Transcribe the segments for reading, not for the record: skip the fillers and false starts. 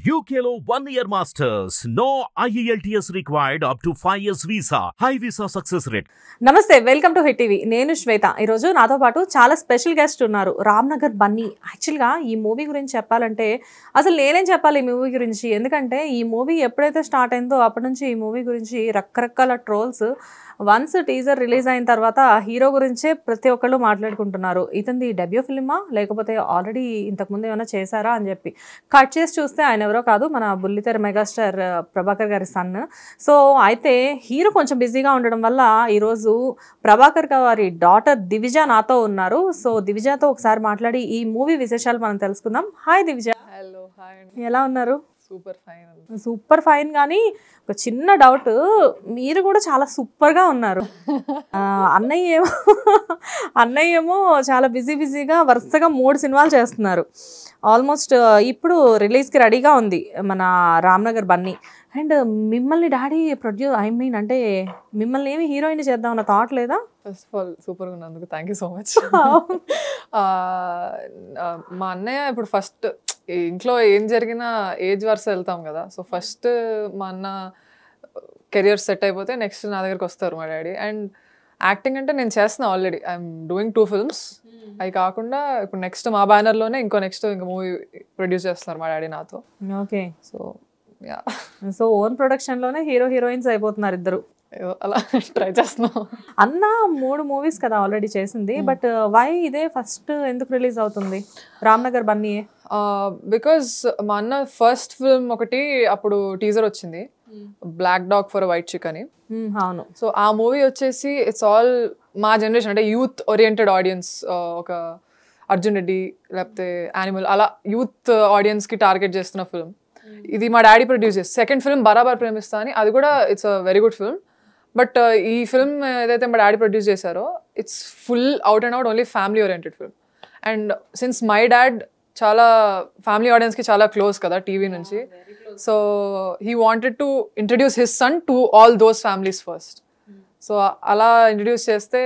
UKLO 1 year masters. No IELTS required up to 5 years visa. High visa success rate. నమస్తే, welcome to hit TV. నేను శ్వేత. ఈరోజు నాతో పాటు చాలా స్పెషల్ గెస్ట్ ఉన్నారు, రామ్నగర్ బన్నీ. యాక్చువల్గా ఈ మూవీ గురించి చెప్పాలంటే అసలు నేనేం చెప్పాలి ఈ మూవీ గురించి, ఎందుకంటే ఈ మూవీ ఎప్పుడైతే స్టార్ట్ అయిందో అప్పటి నుంచి ఈ మూవీ గురించి రకరకాల ట్రోల్స్. వన్స్ టీజర్ రిలీజ్ అయిన తర్వాత హీరో గురించే ప్రతి ఒక్కళ్ళు మాట్లాడుకుంటున్నారు. ఇతనిది డెబ్యూ ఫిల్మా లేకపోతే ఆల్రెడీ ఇంతకుముందు ఏమైనా చేశారా అని చెప్పి కట్ చేసి చూస్తే ఆయన ఎవరో కాదు, మన బుల్లితెర మెగాస్టార్ ప్రభాకర్ గారి సన్. సో అయితే హీరో కొంచెం బిజీగా ఉండడం వల్ల ఈరోజు ప్రభాకర్ గారి డాటర్ దివిజ నాతో ఉన్నారు. సో దివిజతో ఒకసారి మాట్లాడి ఈ మూవీ విశేషాలు మనం తెలుసుకుందాం. హాయ్ దివిజ. Hello, hi. ఎలా ఉన్నారు? Super fine. Super fine. కానీ ఒక చిన్న డౌట్, మీరు కూడా చాలా సూపర్గా ఉన్నారు. అన్నయ్య ఏమో చాలా బిజీగా వరుసగా 3 సినిమాలు చేస్తున్నారు. ఆల్మోస్ట్ ఇప్పుడు రిలీజ్కి రెడీగా ఉంది మన రామ్నగర్ బన్నీ. అండ్ మిమ్మల్ని డాడీ అంటే మిమ్మల్ని ఏమి హీరోయిన్ చేద్దామన్న థాట్ లేదా? ఫస్ట్ ఆఫ్ ఆల్ సూపర్గా ఉన్నందుకు థ్యాంక్ యూ సో మచ్. మా అన్నయ్య ఇప్పుడు ఫస్ట్ ఇంట్లో ఏం జరిగినా ఏజ్ వరుస వెళ్తాం కదా. సో ఫస్ట్ మా అన్న కెరియర్ సెట్ అయిపోతే నెక్స్ట్ నా దగ్గరికి వస్తారు మా డాడీ. అండ్ యాక్టింగ్ అంటే నేను చేస్తున్నా ఆల్రెడీ. I'm doing 2 films. అవి కాకుండా ఇప్పుడు నెక్స్ట్ మా బ్యానర్లోనే ఇంకో మూవీ ప్రొడ్యూస్ చేస్తున్నారు మా డాడీ నాతో. Okay. So yeah, so own ప్రొడక్షన్లోనే హీరోయిన్స్ అయిపోతున్నారు ఇద్దరు. అలా ట్రై చేస్తున్నాం. అన్న 3 మూవీస్ కదా ఆల్రెడీ చేసింది, బట్ వై ఇదే ఫస్ట్ ఎందుకు రిలీజ్ అవుతుంది రామ్నగర్ బన్నీ? బికాజ్ మా అన్న ఫస్ట్ ఫిల్మ్ ఒకటి అప్పుడు టీజర్ వచ్చింది, బ్లాక్ డాగ్ ఫర్ వైట్ చిక్ అని. అవును. సో ఆ మూవీ వచ్చేసి ఇట్స్ ఆల్ మా జనరేషన్, అంటే యూత్ ఓరియంటెడ్ ఆడియన్స్. ఒక అర్జున్ రెడ్డి లేకపోతే యానిమల్ అలా యూత్ ఆడియన్స్కి టార్గెట్ చేస్తున్న ఫిల్మ్. ఇది మా డాడీ ప్రొడ్యూస్ చేసి సెకండ్ ఫిల్మ్ బరాబర్ ప్రేమిస్తా అని, అది కూడా it's a very good film. But ఈ ఫిల్మ్ ఏదైతే మా డాడీ ప్రొడ్యూస్ చేశారో it's full out and out only family oriented film. And since my dad చాలా ఫ్యామిలీ ఆడియన్స్కి చాలా క్లోజ్ కదా టీవీ నుంచి, so he wanted to introduce his son to all those families first. So అలా introduce చేస్తే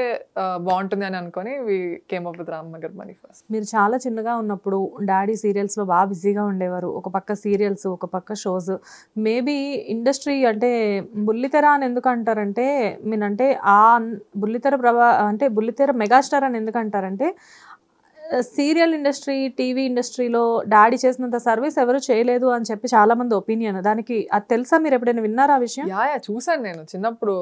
బాగుంటుంది అని అనుకొని we came up with Ramnagar Bunny first. మీరు చాలా చిన్నగా ఉన్నప్పుడు డాడీ సీరియల్స్లో బాగా బిజీగా ఉండేవారు. ఒక పక్క సీరియల్స్, ఒక పక్క షోస్. మేబీ ఇండస్ట్రీ అంటే బుల్లితెర అని ఎందుకు అంటారంటే, మీనంటే ఆ బుల్లితెర మెగాస్టార్ అని ఎందుకు అంటారంటే, సీరియల్ ఇండస్ట్రీ, టీవీ ఇండస్ట్రీలో డాడీ చేసినంత సర్వీస్ ఎవరు చేయలేదు అని చెప్పి చాలా మంది ఒపీనియన్. దానికి అది తెలుసా? మీరు ఎప్పుడైనా విన్నారా ఆ విషయం? యా, చూసాను నేను చిన్నప్పుడు.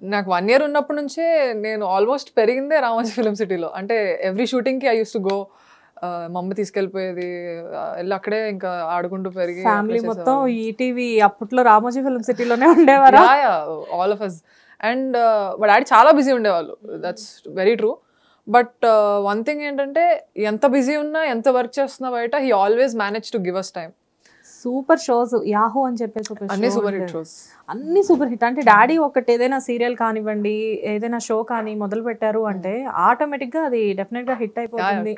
నాకు 1 year ఉన్నప్పటి నుంచే నేను ఆల్మోస్ట్ పెరిగిందే రామోజీ ఫిలిం సిటీలో. అంటే ఎవ్రీ షూటింగ్కి I use to go. Mummy తీసుకెళ్ళిపోయేది, వెళ్ళి అక్కడే ఇంకా ఆడుకుంటూ పెరిగి ఫ్యామిలీ మొత్తం ఈటీవీ అప్పట్లో రామోజీ ఫిలిం సిటీలోనే ఉండేవారు. All of us. అండ్ మా డాడీ చాలా బిజీ ఉండేవాళ్ళు, that's very true. But one thing ఏంటంటే, ఎంత బిజీ ఉన్నా ఎంత వర్క్ చేస్తున్నా బయట, he always manage to give us time. Super shows, Yahoo అని చెప్పేసి అన్ని సూపర్ హిట్ షోస్, అన్ని సూపర్ హిట్. అంటే డాడీ ఒకటి ఏదైనా సీరియల్ కానివ్వండి, ఏదైనా షో కానీ మొదలు పెట్టారు అంటే ఆటోమేటిక్ గా అది డెఫినెట్ గా హిట్ అయిపోతుంది.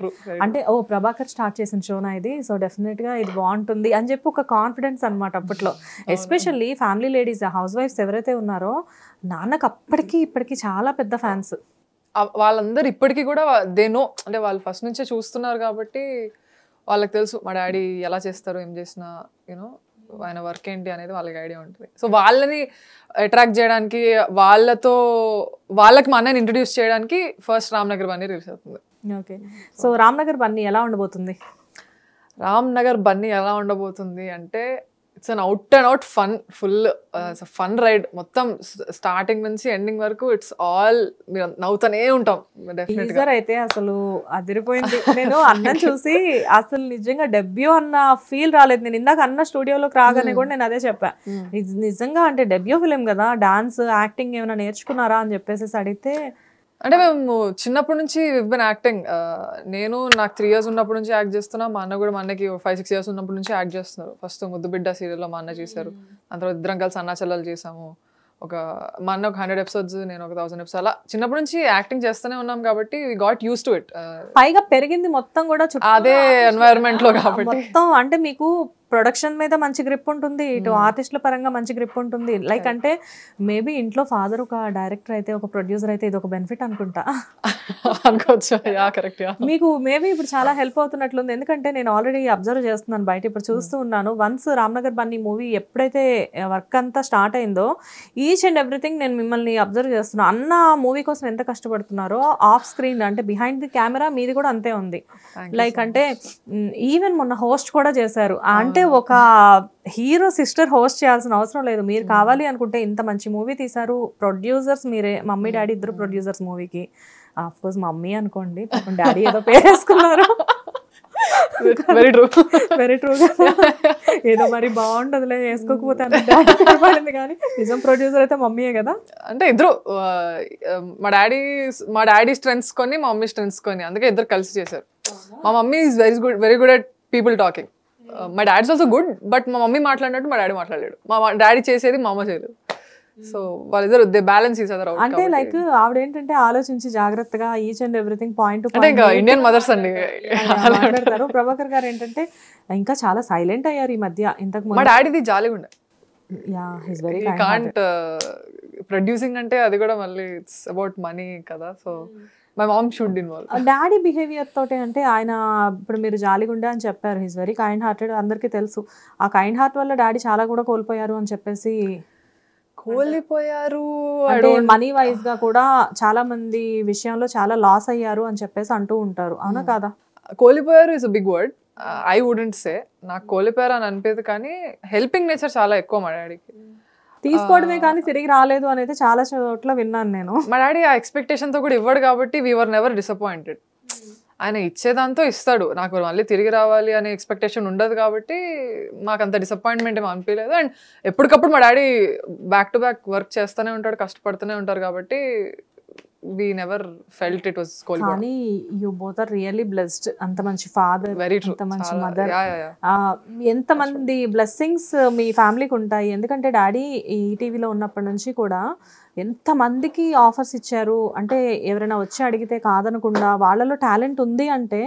అంటే ఓ ప్రభాకర్ స్టార్ట్ చేసిన షోనా ఇది, సో డెఫినెట్ గా ఇది బాగుంటుంది అని చెప్పి ఒక కాన్ఫిడెన్స్ అనమాట అప్పట్లో. ఎస్పెషల్లీ ఫ్యామిలీ లేడీస్, హౌస్ వైఫ్స్ ఎవరైతే ఉన్నారో, నాన్నకు అప్పటికి ఇప్పటికి చాలా పెద్ద ఫ్యాన్స్. వాళ్ళందరూ ఇప్పటికీ కూడా దే నో, అంటే వాళ్ళు ఫస్ట్ నుంచే చూస్తున్నారు కాబట్టి వాళ్ళకి తెలుసు మా డాడీ ఎలా చేస్తారు, ఏం చేసినా యూనో ఆయన వర్క్ ఏంటి అనేది వాళ్ళకి ఐడియా ఉంటుంది. సో వాళ్ళని అట్రాక్ట్ చేయడానికి, వాళ్ళకి మా అన్నని ఇంట్రడ్యూస్ చేయడానికి ఫస్ట్ రామ్నగర్ బన్నీ రిలీజ్ అవుతుంది. ఓకే. సో రామ్నగర్ బన్నీ ఎలా ఉండబోతుంది? రామ్నగర్ బన్నీ ఎలా ఉండబోతుంది అంటే, it's an out and out fun, fun ride. మొత్తం స్టార్టింగ్ నుంచి ఎండింగ్ వరకు ఇట్స్ ఆల్ మీరు నవ్వుతూనే ఉంటాం. టీజర్ అయితే అసలు అదిరిపోయింది. నేను అన్నం చూసి అసలు నిజంగా డెబ్యూ అన్న ఫీల్ రాలేదు. నేను ఇందాక అన్న స్టూడియోలోకి రాగానే కూడా నేను అదే చెప్పా, నిజంగా అంటే డెబ్యూ ఫిలిం కదా, డాన్స్, యాక్టింగ్ ఏమైనా నేర్చుకున్నారా అని చెప్పేసి అడిగితే, అంటే మేము చిన్నప్పటి నుంచి వివ్ బిన్ యాక్టింగ్. నాకు 3 years ఉన్నప్పటి నుంచి యాక్ట్ చేస్తున్నా. మా అన్న కూడా, మా అన్నకి 5-6 years ఉన్నప్పటి నుంచి యాక్ట్ చేస్తున్నారు. ఫస్ట్ ముద్దు బిడ్డ సీరియల్లో మా అన్న చేశారు, దాని తర్వాత ఇద్దరం కలిసి అన్నా చెల్లెలు చేసాము. మా అన్న ఒక 100 episodes, నేను ఒక 1000 episodes. అలా చిన్నప్పటి నుంచి యాక్టింగ్ చేస్తూనే ఉన్నాం కాబట్టి we got used to it. పైగా పెరిగింది మొత్తం కూడా అదే ఎన్వైరన్మెంట్ లో కాబట్టి మొత్తం. అంటే మీకు ప్రొడక్షన్ మీద మంచి గ్రిప్ ఉంటుంది, ఇటు ఆర్టిస్టుల పరంగా మంచి గ్రిప్ ఉంటుంది. లైక్ అంటే మేబీ ఇంట్లో ఫాదర్ ఒక డైరెక్టర్ అయితే, ఒక ప్రొడ్యూసర్ అయితే ఇది ఒక బెనిఫిట్ అనుకుంటా. అనుకోవచ్చు. కరెక్ట్. మీకు మేబీ ఇప్పుడు చాలా హెల్ప్ అవుతున్నట్లుంది, ఎందుకంటే నేను ఆల్రెడీ అబ్జర్వ్ చేస్తున్నాను బయట, ఇప్పుడు చూస్తూ ఉన్నాను. వన్స్ రామ్నగర్ బన్నీ మూవీ ఎప్పుడైతే వర్క్ అంతా స్టార్ట్ అయిందో ఈచ్ అండ్ ఎవ్రీథింగ్ నేను మిమ్మల్ని అబ్జర్వ్ చేస్తున్నాను. అన్న మూవీ కోసం ఎంత కష్టపడుతున్నారో ఆఫ్ స్క్రీన్ అంటే బిహైండ్ ది కెమెరా మీది కూడా అంతే ఉంది. లైక్ అంటే ఈవెన్ మొన్న హోస్ట్ కూడా చేశారు. అంటే ఒక హీరో సిస్టర్ హోస్ట్ చేయాల్సిన అవసరం లేదు. మీరు కావాలి అనుకుంటే ఇంత మంచి మూవీ తీశారు. ప్రొడ్యూసర్స్ మీరే, మమ్మీ డాడీ ఇద్దరు ప్రొడ్యూసర్స్ మూవీకి. ఆఫ్ కోర్స్ మమ్మీ అనుకోండి, డాడీ ఏదో పేరు వేసుకున్నారు. వెరీ ట్రూ, వెరీ ట్రూగా. ఏదో మరి బాగుండదులే వేసుకోకపోతే పడింది, కానీ నిజం ప్రొడ్యూసర్ అయితే మమ్మీయే కదా. అంటే ఇద్దరు మా డాడీ స్ట్రెంగ్స్ కొని మా మమ్మీ స్ట్రెంగ్స్ కొని, అందుకే ఇద్దరు కలిసి చేశారు. మా mummy is very good at people talking. My daddy also good, but మా మమ్మీ మాట్లాడినట్టు మా డాడీ మాట్లాడాడు. మా డాడీ చేసేది మా అమ్మ చేయలేదు. సో వాళ్ళిద్దరు they balance each other out. అంటే లైక్ ఆవిడ ఏంటంటే ఆలోచించి జాగ్రత్తగా ఈచ్ అండ్ ఎవ్రీథింగ్ పాయింట్ అంటే ఇంకా ఇండియన్ మదర్స్ అండి మాట్లాడతారు. ప్రభాకర్ గారు ఏంటంటే ఇంకా చాలా సైలెంట్ అయ్యారు ఈ మధ్య. ఇంతకు మా డాడీది జాలీగా ఉండే. వెరీ కాంట్ ప్రొడ్యూసింగ్ అంటే అది కూడా మళ్ళీ ఇట్స్ అబౌట్ మనీ కదా. So my mom should involve. Daddy behaviour తోటి అంటే ఆయన ఇప్పుడు మీరు జాలిగుండే అని చెప్పారు, హీస్ వెరీ కైండ్ హార్టెడ్, అందరికీ తెలుసు. ఆ కైండ్ హార్ట్ వల్ల డాడీ చాలా కూడా కోల్పోయారు అని చెప్పేసి. కోల్పోయారు అంటే మనీ వైజ్ గా కూడా చాలా మంది విషయంలో చాలా లాస్ అయ్యారు అని చెప్పేసి అంటూ ఉంటారు, అవునా కాదా? కోల్పోయారు is a big word. I wouldn't say నాకు కోల్పోయారు అని అనిపేది, కానీ హెల్పింగ్ నేచర్ చాలా ఎక్కువ మా డాడీకి. తీసుకోవడమే కానీ తిరిగి రాలేదు అనేది చాలా చోట్ల విన్నాను నేను. మా డాడీ ఆ ఎక్స్పెక్టేషన్ తో కూడా ఇవ్వడు కాబట్టి వీ వర్ నెవర్ డిసప్పాయింటెడ్. ఆయన ఇచ్చేదాంతో ఇస్తాడు, నాకు మళ్ళీ తిరిగి రావాలి అనే ఎక్స్పెక్టేషన్ ఉండదు కాబట్టి మాకు అంత డిసప్పాయింట్మెంట్ ఏమో అనిపించలేదు. అండ్ ఎప్పటికప్పుడు మా daddy back to back work చేస్తూనే ఉంటాడు, కష్టపడుతూనే ఉంటారు కాబట్టి we never felt it was cold. కానీ you both are really blessed. అంత మంచి ఫాదర్, అంత మంచి మదర్, ఎంత మంది బ్లెస్సింగ్స్ మీ ఫ్యామిలీకి ఉంటాయి. ఎందుకంటే డాడీ ఈ టీవీలో ఉన్నప్పటి నుంచి కూడా ఎంత మందికి ఆఫర్స్ ఇచ్చారు. అంటే ఎవరైనా వచ్చి అడిగితే కాదనకుండా, వాళ్ళలో టాలెంట్ ఉంది అంటే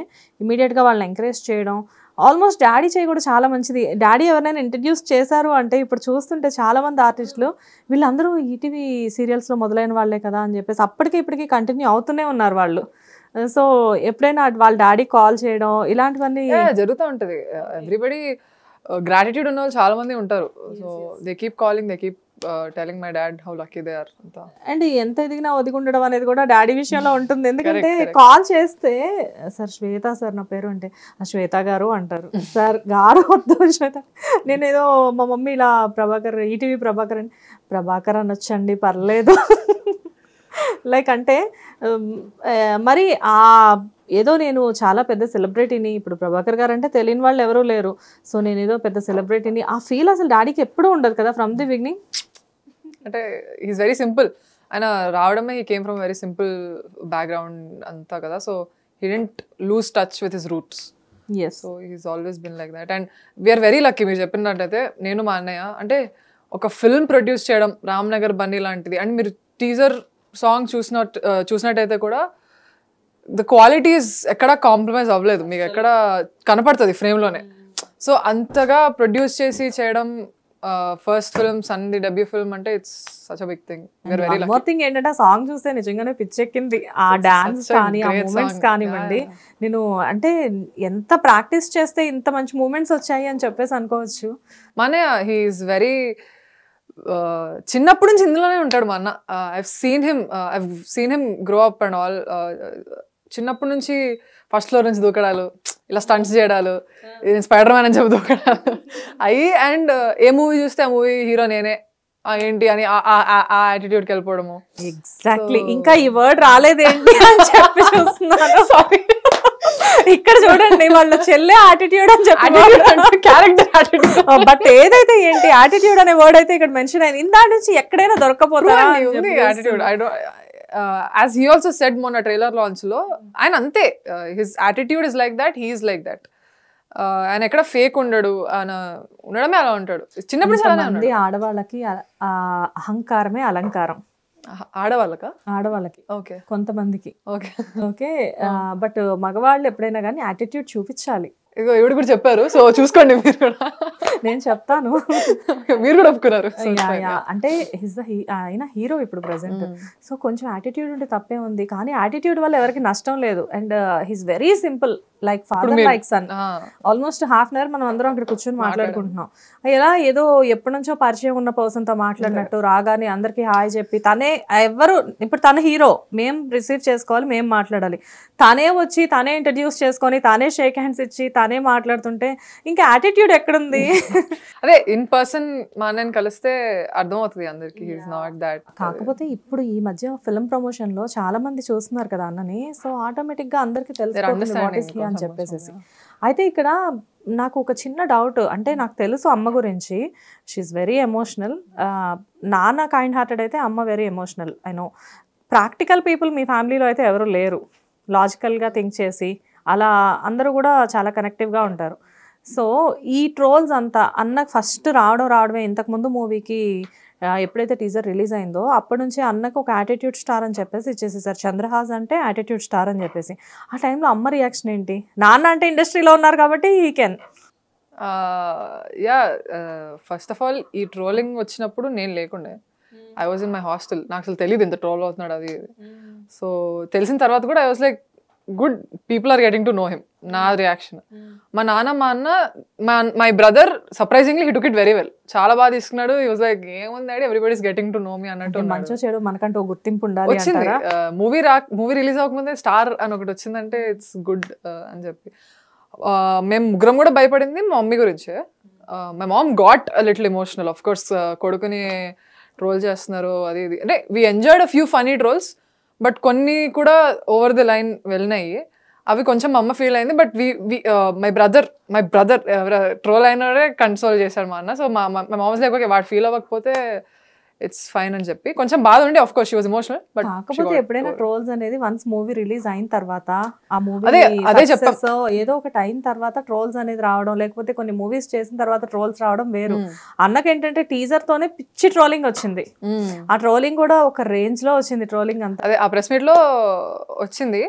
ఇమీడియట్గా వాళ్ళని ఎంకరేజ్ చేయడం. ఆల్మోస్ట్ డాడీ చేయి కూడా చాలా మంచిది. డాడీ ఎవరైనా ఇంట్రడ్యూస్ చేశారు అంటే ఇప్పుడు చూస్తుంటే చాలా మంది ఆర్టిస్టులు వీళ్ళందరూ ఈటీవీ సీరియల్స్లో మొదలైన వాళ్ళే కదా అని చెప్పేసి అప్పటికి ఇప్పటికీ కంటిన్యూ అవుతూనే ఉన్నారు వాళ్ళు. సో ఎప్పుడైనా వాళ్ళ డాడీ కాల్ చేయడం ఇలాంటివన్నీ జరుగుతూ ఉంటుంది. ఎవ్రీబడి గ్రాటిట్యూడ్ ఉన్న వాళ్ళు చాలా మంది ఉంటారు. So they keep calling, they keep telling my dad how lucky they are. And ఎంత ఎదిగినా ఒదిగుండడం అనేది కూడా డాడీ విషయంలో ఉంటుంది. ఎందుకంటే కాల్ చేస్తే సార్ శ్వేత సార్ నా పేరు అంటే శ్వేత గారు అంటారు, సార్ గారు వద్దు శ్వేత. నేనేదో మా మమ్మీ ఇలా ప్రభాకర్ ఈటీవీ ప్రభాకర్ అని ప్రభాకర్ అనొచ్చండి పర్లేదు. లైక్ అంటే మరి ఆ ఏదో నేను చాలా పెద్ద సెలబ్రిటీని, ఇప్పుడు ప్రభాకర్ గారు అంటే తెలియని వాళ్ళు ఎవరూ లేరు, సో నేను ఏదో పెద్ద సెలబ్రిటీని ఆ ఫీల్ అసలు డాడీకి ఎప్పుడూ ఉండదు కదా ఫ్రమ్ ది బిగినింగ్. అంటే హీస్ వెరీ సింపుల్. ఆయన రావడమే he came from very simple background అంతా కదా. So he didn't lose touch with his roots. So he's always been like that. And we're very lucky. మీరు చెప్పినట్టయితే నేను మా అన్నయ్య అంటే ఒక ఫిల్మ్ ప్రొడ్యూస్ చేయడం రామ్నగర్ బన్నీ లాంటిది. అండ్ మీరు టీజర్ సాంగ్ చూసినట్టయితే కూడా ద క్వాలిటీస్ ఎక్కడా కాంప్రమైజ్ అవ్వలేదు, మీకు ఎక్కడ కనపడుతుంది ఫ్రేమ్లోనే. సో అంతగా ప్రొడ్యూస్ చేసి చేయడం ఫస్ట్ ఫిల్మ్, సన్ది డెబ్యూ ఫిల్మ్ అంటే it's such a big thing. More thing ఏంటంటే ఆ సాంగ్ చూస్తే నిజంగానే పిచ్చెక్కింది. ఆ డాన్స్ కానీ ఆ మూమెంట్స్ కానివ్వండి, నేను అంటే ఎంత ప్రాక్టీస్ చేస్తే ఇంత మంచి మూమెంట్స్ వచ్చాయి అని చెప్పేసి అనుకోవచ్చు. మన హీఈస్ వెరీ చిన్నప్పటి నుంచి ఇందులోనే ఉంటాడు మా అన్న. I've seen him grow up and all. చిన్నప్పటి నుంచి ఫస్ట్ ఫ్లోర్ నుంచి దూకడాలు, ఇలా స్టంట్స్ చేయడాలు, స్పైడర్ మ్యాన్ అని చెప్పి దూకడాలు అయ్యి. అండ్ ఏ మూవీ చూస్తే ఆ మూవీ హీరో నేనే ఏంటి అని ఆ యాటిట్యూడ్కి వెళ్ళిపోవడము. ఎగ్జాక్ట్లీ. ఇంకా ఈ వర్డ్ రాలేదేంటి అని చెప్పి చూస్తున్నాను, సారీ. ఇక్కడ చూడండి వాళ్ళ చెల్లె యాటిట్యూడ్ అని చెప్పి క్యారెక్టర్ యాటిట్యూడ్, బట్ ఏదైతే ఏంటి యాటిట్యూడ్ అనే వర్డ్ అయితే ఇక్కడ మెన్షన్ అయింది. ఇందా నుంచి ఎక్కడైనా దొరకపోతారా attitude. As he also said మొన్న ట్రైలర్ లాంచ్ లో, ఆయన అంతే, his attitude is like that, he is like that. ఆయన ఎక్కడ ఫేక్ ఉండడు, ఆయన ఉండడమే అలా ఉంటాడు. చిన్నప్పుడు చాలా ఆడవాళ్ళకి అహంకారమే అలంకారం. ఆడవాళ్ళకి ఓకే, కొంతమందికి ఓకే ఓకే. బట్ మగవాళ్ళు ఎప్పుడైనా కానీ యాటిట్యూడ్ చూపించాలి. ఇగో ఎవడు కూడా చెప్పారు, సో చూసుకోండి మీరు కూడా. నేను చెప్తాను. మీరు కూడా ఒప్పుకున్నారు. అంటే ఆయన హీరో ఇప్పుడు ప్రెసెంట్, సో కొంచెం యాటిట్యూడ్ ఉంటే తప్పే ఉంది, కానీ యాటిట్యూడ్ వల్ల ఎవరికి నష్టం లేదు. And he's very simple, like father like son. Almost half an hour మనం అందరం అక్కడ కూర్చొని మాట్లాడుకుంటున్నాం. ఎలా ఏదో ఎప్పటి నుంచో పరిచయం ఉన్న పర్సన్ తో మాట్లాడినట్టు, రాగానే అందరికి హాయ్ చెప్పి, తనే ఎవరు ఇప్పుడు తన హీరో, మేము రిసీవ్ చేసుకోవాలి, మేము మాట్లాడాలి, తనే వచ్చి తనే ఇంట్రడ్యూస్ చేసుకొని తనే షేక్ హ్యాండ్స్ ఇచ్చి తనే మాట్లాడుతుంటే ఇంకా యాటిట్యూడ్ ఎక్కడుంది? అదే ఇన్ పర్సన్ మా అన్నని కలిస్తే అర్థం అవుతుంది అందరికి, హీస్ నాట్ దట్. కాకపోతే ఇప్పుడు ఈ మధ్య ఫిల్మ్ ప్రమోషన్ లో చాలా మంది చూస్తున్నారు కదా అన్నని, సో ఆటోమేటిక్ గా అందరికి తెలుసు అని చెప్పేసి. అయితే ఇక్కడ నాకు ఒక చిన్న డౌట్, అంటే నాకు తెలుసు అమ్మ గురించి, షీఈ్ వెరీ ఎమోషనల్. నాన్న కైండ్ హార్టెడ్ అయితే అమ్మ very emotional. I know. Practical people మీ ఫ్యామిలీలో అయితే ఎవరు లేరు, లాజికల్గా థింక్ చేసి అలా అందరూ కూడా చాలా కనెక్టివ్గా ఉంటారు. సో ఈ ట్రోల్స్ అంతా అన్నకు ఫస్ట్ రావడమే, ఇంతకుముందు మూవీకి ఎప్పుడైతే టీజర్ రిలీజ్ అయిందో అప్పటి నుంచి అన్నకు ఒక యాటిట్యూడ్ స్టార్ అని చెప్పేసి ఇచ్చేసేసారు. చంద్రహాస్ అంటే యాటిట్యూడ్ స్టార్ అని చెప్పేసి. ఆ టైంలో అమ్మ రియాక్షన్ ఏంటి? నాన్న అంటే ఇండస్ట్రీలో ఉన్నారు కాబట్టి ఈ can. Yeah, first of all ఈ ట్రోలింగ్ వచ్చినప్పుడు నేను లేకుండే, I was in my hostel. నాకు అసలు తెలియదు ఇంత ట్రోల్ అవుతున్నాడు అది. సో తెలిసిన తర్వాత కూడా I was like good, people are getting to know him. నా రియాక్షన్, మా నాన్న మా అన్న my brother surprisingly he took it very well, చాలా బాగా తీసుకున్నాడు. హీ వాజ్ లైక్ ఏముంది daddy, everybody is getting to know me అన్నట్టు. మంచో చెడు మనకంటూ గుర్తింపు ఉండాలి. వచ్చింది మూవీ రిలీజ్ అవ్వకముందే స్టార్ అని ఒకటి వచ్చిందంటే ఇట్స్ గుడ్ అని చెప్పి. మేము ముగ్గురం కూడా భయపడింది మా మమ్మీ గురించే. My mom got a little emotional. Of course కొడుకుని ట్రోల్ చేస్తున్నారు అది ఇది అంటే we enjoyed a few funny trolls, but కొన్ని కూడా ఓవర్ ది లైన్ వెళ్ళినాయి. అవి కొంచెం మా అమ్మ ఫీల్ అయింది. బట్ మై బ్రదర్ ట్రోల్ అయినాడే కన్సోల్ చేశాడు మా అన్న. సో మా మామ్స్ లైక్ ఓకే, వాడు ఫీల్ అవ్వకపోతే ఇట్స్ ఫైన్ అని చెప్పి కొంచెం బాధ ఉండి. Of course she was emotional. But కాకపోతే ఎప్పుడైనా ట్రోల్స్ అనేది వన్స్ మూవీ రిలీజ్ అయిన తర్వాత, ఆ మూవీ అదే చెప్పాను, ఏదో ఒక టైం తర్వాత ట్రోల్స్ అనేది రావడం, లేకపోతే కొన్ని మూవీస్ చేసిన తర్వాత ట్రోల్స్ రావడం వేరు. అన్నకేంటంటే టీజర్ తోనే పిచ్చి ట్రోలింగ్ వచ్చింది. ఆ ట్రోలింగ్ కూడా ఒక రేంజ్ లో వచ్చింది ట్రోలింగ్ అంతా. అదే ఆ ప్రెస్ మీట్ లో వచ్చింది.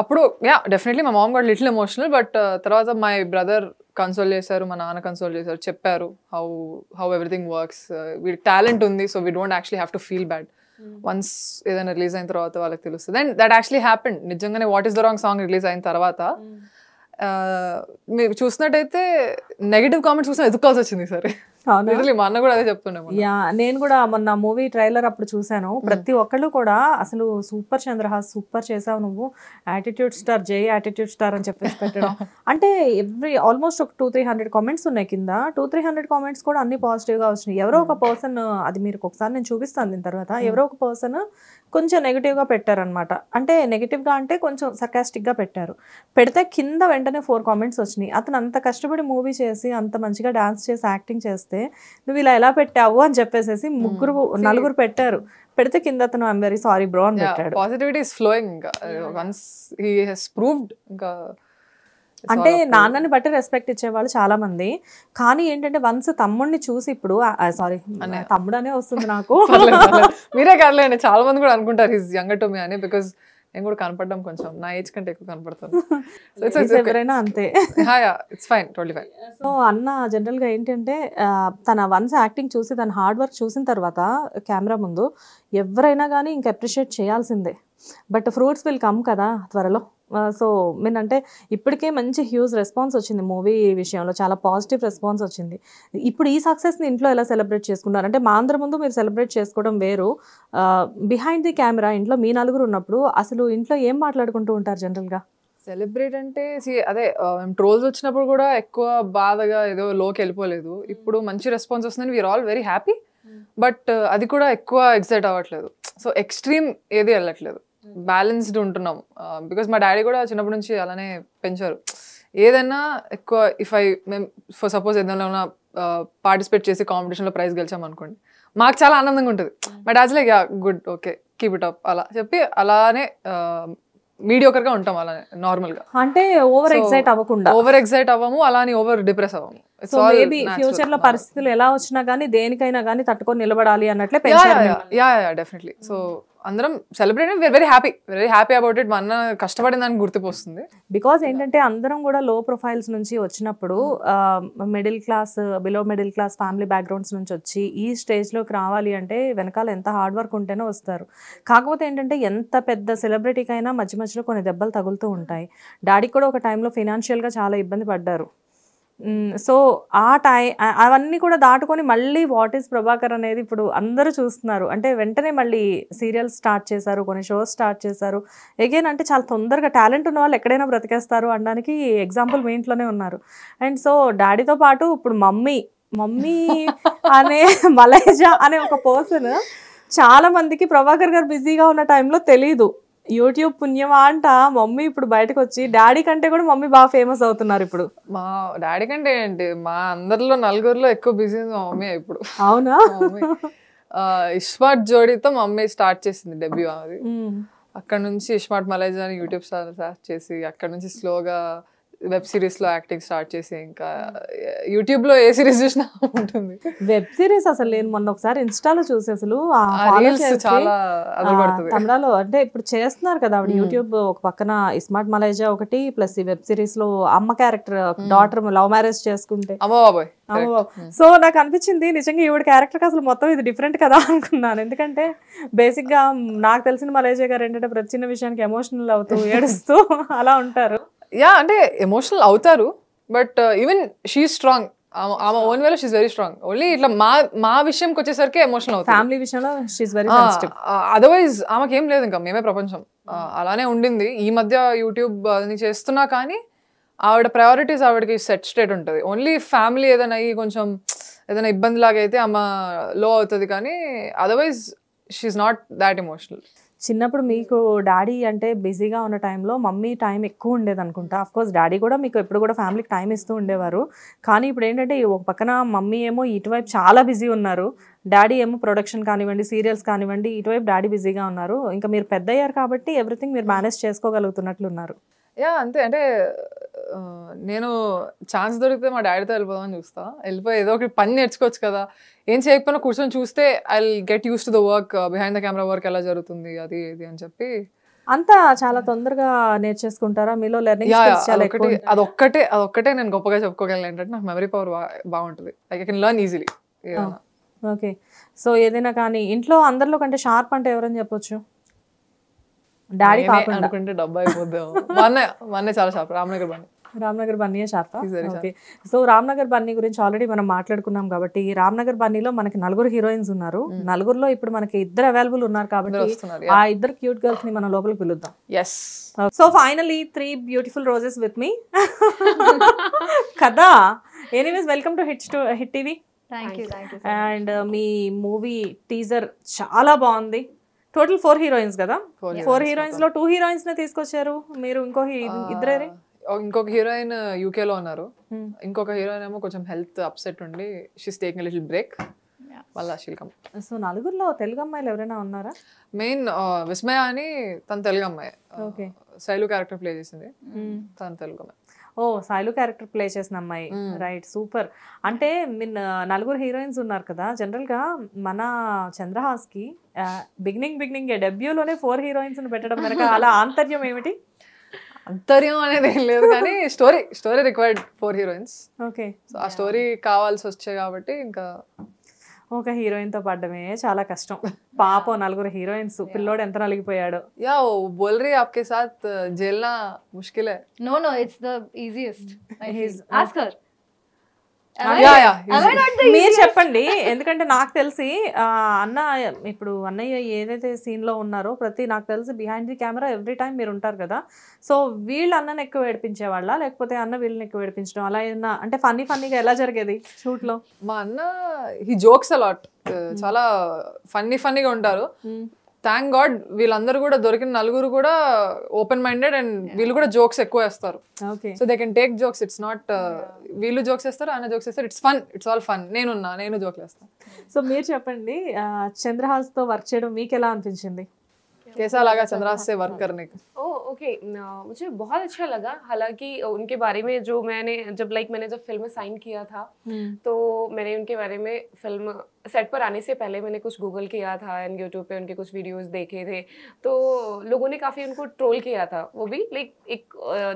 అప్పుడు యా డెఫినెట్లీ మా mom got little emotional. But తర్వాత మై బ్రదర్ కన్సోల్ చేశారు, మా నాన్న కన్సోల్ చేశారు, చెప్పారు హౌ ఎవ్రీథింగ్ వర్క్స్. వీడి టాలెంట్ ఉంది, so we don't actually have to feel bad. Once ఏదైనా రిలీజ్ అయిన తర్వాత వాళ్ళకి తెలుస్తుంది. And that actually happened. నిజంగానే what is the wrong song release అయిన తర్వాత మీరు చూసినట్టయితే నెగిటివ్ కామెంట్స్ చూసిన ఎదుకోవాల్సి వచ్చింది సరే. మా అన్న కూడా అదే చెప్తుండే. నేను కూడా మొన్న మూవీ ట్రైలర్ అప్పుడు చూసాను, ప్రతి ఒక్కళ్ళు కూడా అసలు సూపర్ చంద్రహాస్, సూపర్ చేసావు నువ్వు, యాటిట్యూడ్ స్టార్, జై యాటిట్యూడ్ స్టార్ అని చెప్పేసి పెట్టడం. అంటే ఆల్మోస్ట్ ఒక 200-300 కామెంట్స్ ఉన్నాయి కింద. 200-300 కామెంట్స్ కూడా అన్ని పాజిటివ్ గా వచ్చినాయి. ఎవరో ఒక పర్సన్, అది మీరు ఒకసారి నేను చూపిస్తాను దీని తర్వాత, ఎవరో ఒక పర్సన్ కొంచెం నెగిటివ్గా పెట్టారనమాట. అంటే నెగిటివ్గా అంటే కొంచెం సర్కాస్టిక్గా పెట్టారు. పెడితే కింద వెంటనే 4 కామెంట్స్ వచ్చినాయి. అతను అంత కష్టపడి మూవీ చేసి అంత మంచిగా డాన్స్ చేసి యాక్టింగ్ చేస్తే నువ్వు ఇలా ఎలా పెట్టావు అని చెప్పేసి 3-4 పెట్టారు. పెడితే కింద అతను ఐఎమ్ వెరీ సారీ బ్రో అని పెట్టాడు. Positivity is flowing. ఇంకా వన్స్ హి హస్ ప్రూవ్డ్, ఇంకా అంటే నాన్నని బట్టి రెస్పెక్ట్ ఇచ్చేవాళ్ళు చాలా మంది. కానీ ఏంటంటే వన్స్ తమ్ముడిని చూసి, ఇప్పుడు సారీ తమ్ముడు అనే వస్తుంది నాకు, మీరే కాదులేండి చాలా మంది కూడా అనుకుంటారు హిస్ యంగర్ టు మీ అని. బికాస్ నేను కూడా కనపడడం కొంచెం నా ఏజ్ కంటే ఎక్కువ కనపడతాను. ఎవరైనా అంతే. It's fine, totally fine. So అన్న జనరల్ గా ఏంటంటే తన వన్స్ యాక్టింగ్ చూసి, తన హార్డ్ వర్క్ చూసిన తర్వాత కెమెరా ముందు ఎవరైనా కానీ ఇంకా అప్రిషియేట్ చేయాల్సిందే. బట్ ఫ్రూట్స్ విల్ కమ్ కదా త్వరలో. సో అంటే ఇప్పటికే మంచి హ్యూజ్ రెస్పాన్స్ వచ్చింది మూవీ విషయంలో, చాలా పాజిటివ్ రెస్పాన్స్ వచ్చింది. ఇప్పుడు ఈ సక్సెస్ని ఇంట్లో ఎలా సెలబ్రేట్ చేసుకున్నారు? అంటే మా అందరి ముందు మీరు సెలబ్రేట్ చేసుకోవడం వేరు, బిహైండ్ ది కెమెరా ఇంట్లో మీ నలుగురు ఉన్నప్పుడు అసలు ఇంట్లో ఏం మాట్లాడుకుంటూ ఉంటారు జనరల్గా? సెలబ్రేట్ అంటే అదే ట్రోల్స్ వచ్చినప్పుడు కూడా ఎక్కువ బాధగా ఏదో లోకి వెళ్ళిపోలేదు. ఇప్పుడు మంచి రెస్పాన్స్ వస్తుందని we're all very happy. But అది కూడా ఎక్కువ ఎక్సైట్ అవ్వట్లేదు. సో ఎక్స్ట్రీమ్ ఏది వెళ్ళట్లేదు, బ్యాలెన్స్డ్ ఉంటున్నాం. బికాస్ మా డాడీ కూడా చిన్నప్పటి నుంచి అలానే పెంచారు. ఏదైనా ఎక్కువ మేము ఫర్ సపోజ్ ఏదైనా పార్టిసిపేట్ చేసి కాంపిటీషన్లో ప్రైజ్ గెలిచాం అనుకోండి, మాకు చాలా ఆనందంగా ఉంటుంది. మా daddy like good, okay, keep it up అలా చెప్పి అలానే మీడియోకర్ గా ఉంటాం. అలానే నార్మల్ గా, అంటే ఓవర్ ఎక్సైట్ అవ్వము, అలానే ఓవర్ డిప్రెస్ అవ్వము. సో మేబీ ఫ్యూచర్ లో పరిస్థితులు ఎలా వచ్చినా గానీ దేనికైనా గానీ తట్టుకొని నిలబడాలి అన్నట్లే యా డెఫినెట్లీ. సో అందరం celebrate very happy about it. మా అన్న కష్టపడిన దానికి గుర్తుకు వస్తుంది. బికాజ్ ఏంటంటే అందరం కూడా లో ప్రొఫైల్స్ నుంచి వచ్చినప్పుడు middle class below middle class family backgrounds నుంచి వచ్చి ఈ స్టేజ్లోకి రావాలి అంటే వెనకాల ఎంత హార్డ్ వర్క్ ఉంటేనే వస్తారు. కాకపోతే ఏంటంటే ఎంత పెద్ద సెలబ్రిటీకైనా మధ్య మధ్యలో కొన్ని దెబ్బలు తగులుతూ ఉంటాయి. డాడీకి కూడా ఒక టైంలో ఫినాన్షియల్గా చాలా ఇబ్బంది పడ్డారు. సో అవన్నీ కూడా దాటుకొని మళ్ళీ వాట్ ఈస్ ప్రభాకర్ అనేది ఇప్పుడు అందరూ చూస్తున్నారు. అంటే వెంటనే మళ్ళీ సీరియల్స్ స్టార్ట్ చేశారు, కొన్ని షోస్ స్టార్ట్ చేశారు. అగైన్ అంటే చాలా తొందరగా టాలెంట్ ఉన్న వాళ్ళు ఎక్కడైనా బ్రతికేస్తారు అనడానికి ఎగ్జాంపుల్ మీ ఇంట్లోనే ఉన్నారు. అండ్ సో డాడీతో పాటు ఇప్పుడు మమ్మీ అనే మలేజా అనే ఒక పర్సన్ చాలా మందికి ప్రభాకర్ గారు బిజీగా ఉన్న టైంలో తెలీదు. యూట్యూబ్ పుణ్యమా అంట మమ్మీ ఇప్పుడు బయటకు వచ్చి డాడీ కంటే కూడా మమ్మీ బాగా ఫేమస్ అవుతున్నారు ఇప్పుడు. మా డాడీ కంటే ఏంటి, మా అందరిలో నలుగురిలో ఎక్కువ బిజీ మా మమ్మీ ఇప్పుడు. అవునా? ఇస్మార్ట్ జోడీతో మమ్మీ స్టార్ట్ చేసింది డెబ్యూ. అది అక్కడ నుంచి ఇస్మార్ట్ మలేజా అని యూట్యూబ్ స్టార్ట్ చేసి అక్కడ నుంచి స్లోగా వెబ్ సిరీస్ లో యాక్టింగ్ స్టార్ట్ చేసి ఇంకా యూట్యూబ్ లో ఏ సిరీస్ చూసినా ఉంటుంది. వెబ్ సిరీస్ అసలు నేను మొన్న ఒకసారి ఇన్స్టాలో చూసి అసలు చాలా తమిళలో అంటే ఇప్పుడు చేస్తున్నారు కదా ఆవిడ యూట్యూబ్ ఒక పక్కన ఇస్మార్ట్ మలేజా ఒకటి ప్లస్ ఈ వెబ్ సిరీస్ లో అమ్మ క్యారెక్టర్ డాటర్ లవ్ మ్యారేజ్ చేసుకుంటే సో నాకు అనిపించింది నిజంగా ఈవిడ క్యారెక్టర్ అసలు మొత్తం ఇది డిఫరెంట్ కదా అనుకున్నాను. ఎందుకంటే బేసిక్ గా నాకు తెలిసిన మలేజా గారు ఏంటంటే ప్రతి చిన్న విషయానికి ఎమోషనల్ అవుతూ ఏడుస్తూ అలా ఉంటారు. అంటే ఎమోషనల్ అవుతారు బట్ ఈవెన్ షీ స్ట్రాంగ్. ఆమె ఓన్ వేలో షీస్ వెరీ స్ట్రాంగ్. ఓన్లీ ఇట్లా మా విషయంకి వచ్చేసరికి ఎమోషనల్ అవుతుంది. ఫ్యామిలీ విషయంలో షీస్ వెరీ సెన్సిటివ్. అదర్వైజ్ ఆమెకి ఏం లేదు, ఇంకా మేమే ప్రపంచం అలానే ఉండింది. ఈ మధ్య యూట్యూబ్ అని చేస్తున్నా కానీ ఆవిడ ప్రయారిటీస్ ఆవిడకి సెట్ స్టేట్ ఉంటుంది. ఓన్లీ ఫ్యామిలీ ఏదైనా కొంచెం ఏదైనా ఇబ్బంది లాగా అయితే ఆమె లో అవుతుంది కానీ otherwise she's not that emotional. చిన్నప్పుడు మీకు డాడీ అంటే బిజీగా ఉన్న టైంలో మమ్మీ టైం ఎక్కువ ఉండేది అనుకుంటా. అఫ్కోర్స్ డాడీ కూడా మీకు ఎప్పుడు కూడా ఫ్యామిలీకి టైం ఇస్తూ ఉండేవారు. కానీ ఇప్పుడు ఏంటంటే ఒక పక్కన మమ్మీ ఏమో ఇటువైపు చాలా బిజీ ఉన్నారు, డాడీ ఏమో ప్రొడక్షన్ కానివ్వండి సీరియల్స్ కానివ్వండి ఇటువైపు డాడీ బిజీగా ఉన్నారు. ఇంకా మీరు పెద్ద అయ్యారు కాబట్టి ఎవ్రీథింగ్ మీరు మేనేజ్ చేసుకోగలుగుతున్నట్లున్నారు. అంతే. అంటే నేను ఛాన్స్ దొరికితే మా డాడీతో వెళ్ళిపోదామని చూస్తా. వెళ్ళిపోయి ఏదో ఒకటి పని నేర్చుకోవచ్చు కదా, ఏం చేయకపోయినా కూర్చొని చూస్తే I get use to the work, behind the camera work ఎలా జరుగుతుంది అది ఇది అని చెప్పి అంతా చాలా తొందరగా నేర్చేసుకుంటారా మీలో లెర్నింగ్ స్కిల్స్ చాలా ఎక్కువ? అదొక్కటే నేను గొప్పగా చెప్పుకోగలను ఏంటంటే నాకు మెమరీ పవర్ బాగుంటుంది. I can learn easily. Okay. So ఏదైనా కానీ ఇంట్లో అందరిలో కంటే షార్ప్ అంటే ఎవరని చెప్పొచ్చు? డాడీ కాకుండా అనుకుంటే డబ్బా అయిపోద్దాం. మా అన్నయ్య చాలా షార్ప్. రామ్నగర్ బన్నీయే షార్పా? ఓకే. సో రామ్నగర్ బన్నీ గురించి ఆల్రెడీ మనం మాట్లాడుకున్నాం కాబట్టి రామ్నగర్ బన్నీలో మనకి 4 హీరోయిన్స్ ఉన్నారు. 4లో ఇప్పుడు మనకి 2 అవైలబుల్ ఉన్నారు కాబట్టి ఆ 2 క్యూట్ గర్ల్స్ ని మనం లోపలికి పిలుద్దాం. Yes. So finally 3 beautiful roses with me కదా. Anyways welcome to hit TV. And మీ మూవీ టీజర్ చాలా బాగుంది. టోటల్ 4 హీరోయిన్స్ కదా? 4 హీరోయిన్స్ లో 2 హీరోయిన్స్ నే తీసుకొచ్చారు మీరు. ఇద్దరే ఇంకొక హీరోయిన్ యూకే లో ఉన్నారు. ఇంకొక హీరోయిన్ ఏమో కొంచెం హెల్త్ అప్సెట్ ఉండి she's taking a little break. మళ్ళీ షీల్ కమ్. సో 4లో తెలుగు అమ్మాయిలు ఎవరైనా ఉన్నారా? మెయిన్ విస్మయ అని తను తెలుగు అమ్మాయి. ఓకే. శైలు క్యారెక్టర్ ప్లే చేసింది, తను తెలుగు అమ్మాయి. ఓ శైలు క్యారెక్టర్ ప్లే చేసిన అమ్మాయి. Right, super. అంటే మీన్ 4 హీరోయిన్స్ ఉన్నారు కదా. జనరల్గా మన చంద్రహాస్కి బిగినింగ్ డెబ్యూలోనే 4 హీరోయిన్స్ పెట్టడం వెనక అలా ఆంతర్యం ఏమిటి? అంతర్యం అనేది ఏం లేదు కానీ story required 4 heroines. Okay. So ఆ స్టోరీ కావాల్సి వచ్చాయి కాబట్టి ఇంకా ఒక హీరోయిన్ తో పడ్డమే చాలా కష్టం. పాపం 4 హీరోయిన్స్. పిల్లోడు ఎంత నలిగిపోయాడు. యా बोल रही आपके साथ झेलना मुश्किल है. No, it's the easiest. Ask her. మీరు చెప్పండి. ఎందుకంటే నాకు తెలిసి అన్న ఇప్పుడు అన్నయ్య ఏదైతే సీన్ లో ఉన్నారో నాకు తెలిసి behind the camera every time మీరు ఉంటారు కదా. సో వీళ్ళు అన్నను ఎక్కువ ఏడిపించే వాళ్ళ లేకపోతే అన్న వీళ్ళని ఎక్కువ ఏడిపించడం అలా ఏదన్నా అంటే ఫన్నీగా ఎలా జరిగేది షూట్ లో? మా అన్న హీ జోక్స్ అలాట్. చాలా ఫన్నీగా ఉంటారు. థ్యాంక్ గాడ్ వీళ్ళందరూ కూడా దొరికిన 4 కూడా ఓపెన్ మైండెడ్ అండ్ వీళ్ళు కూడా జోక్స్ ఎక్కువ వేస్తారు. So they can take jokes. It's not వీళ్ళు జోక్స్ వేస్తారు, అన్న జోక్స్ వేస్తారు. It's fun, it's all fun. నేను జోక్లు వేస్తాను. సో మీరు చెప్పండి, చంద్రహాస్ తో వర్క్ చేయడం మీకు ఎలా అనిపించింది? कैसा लगा चंद्रास से वर्क करने का? ओके मुझे बहुत अच्छा लगा। हालांकि उनके बारे में जो मैंने मैंने जब फिल्म साइन किया था तो मैंने उनके बारे में फिल्म सेट पर आने से पहले मैंने कुछ गूगल किया था एंड यूट्यूब पे उनके कुछ वीडियोस देखे थे, तो लोगों ने काफ़ी उनको ट्रोल किया था, वो भी लाइक एक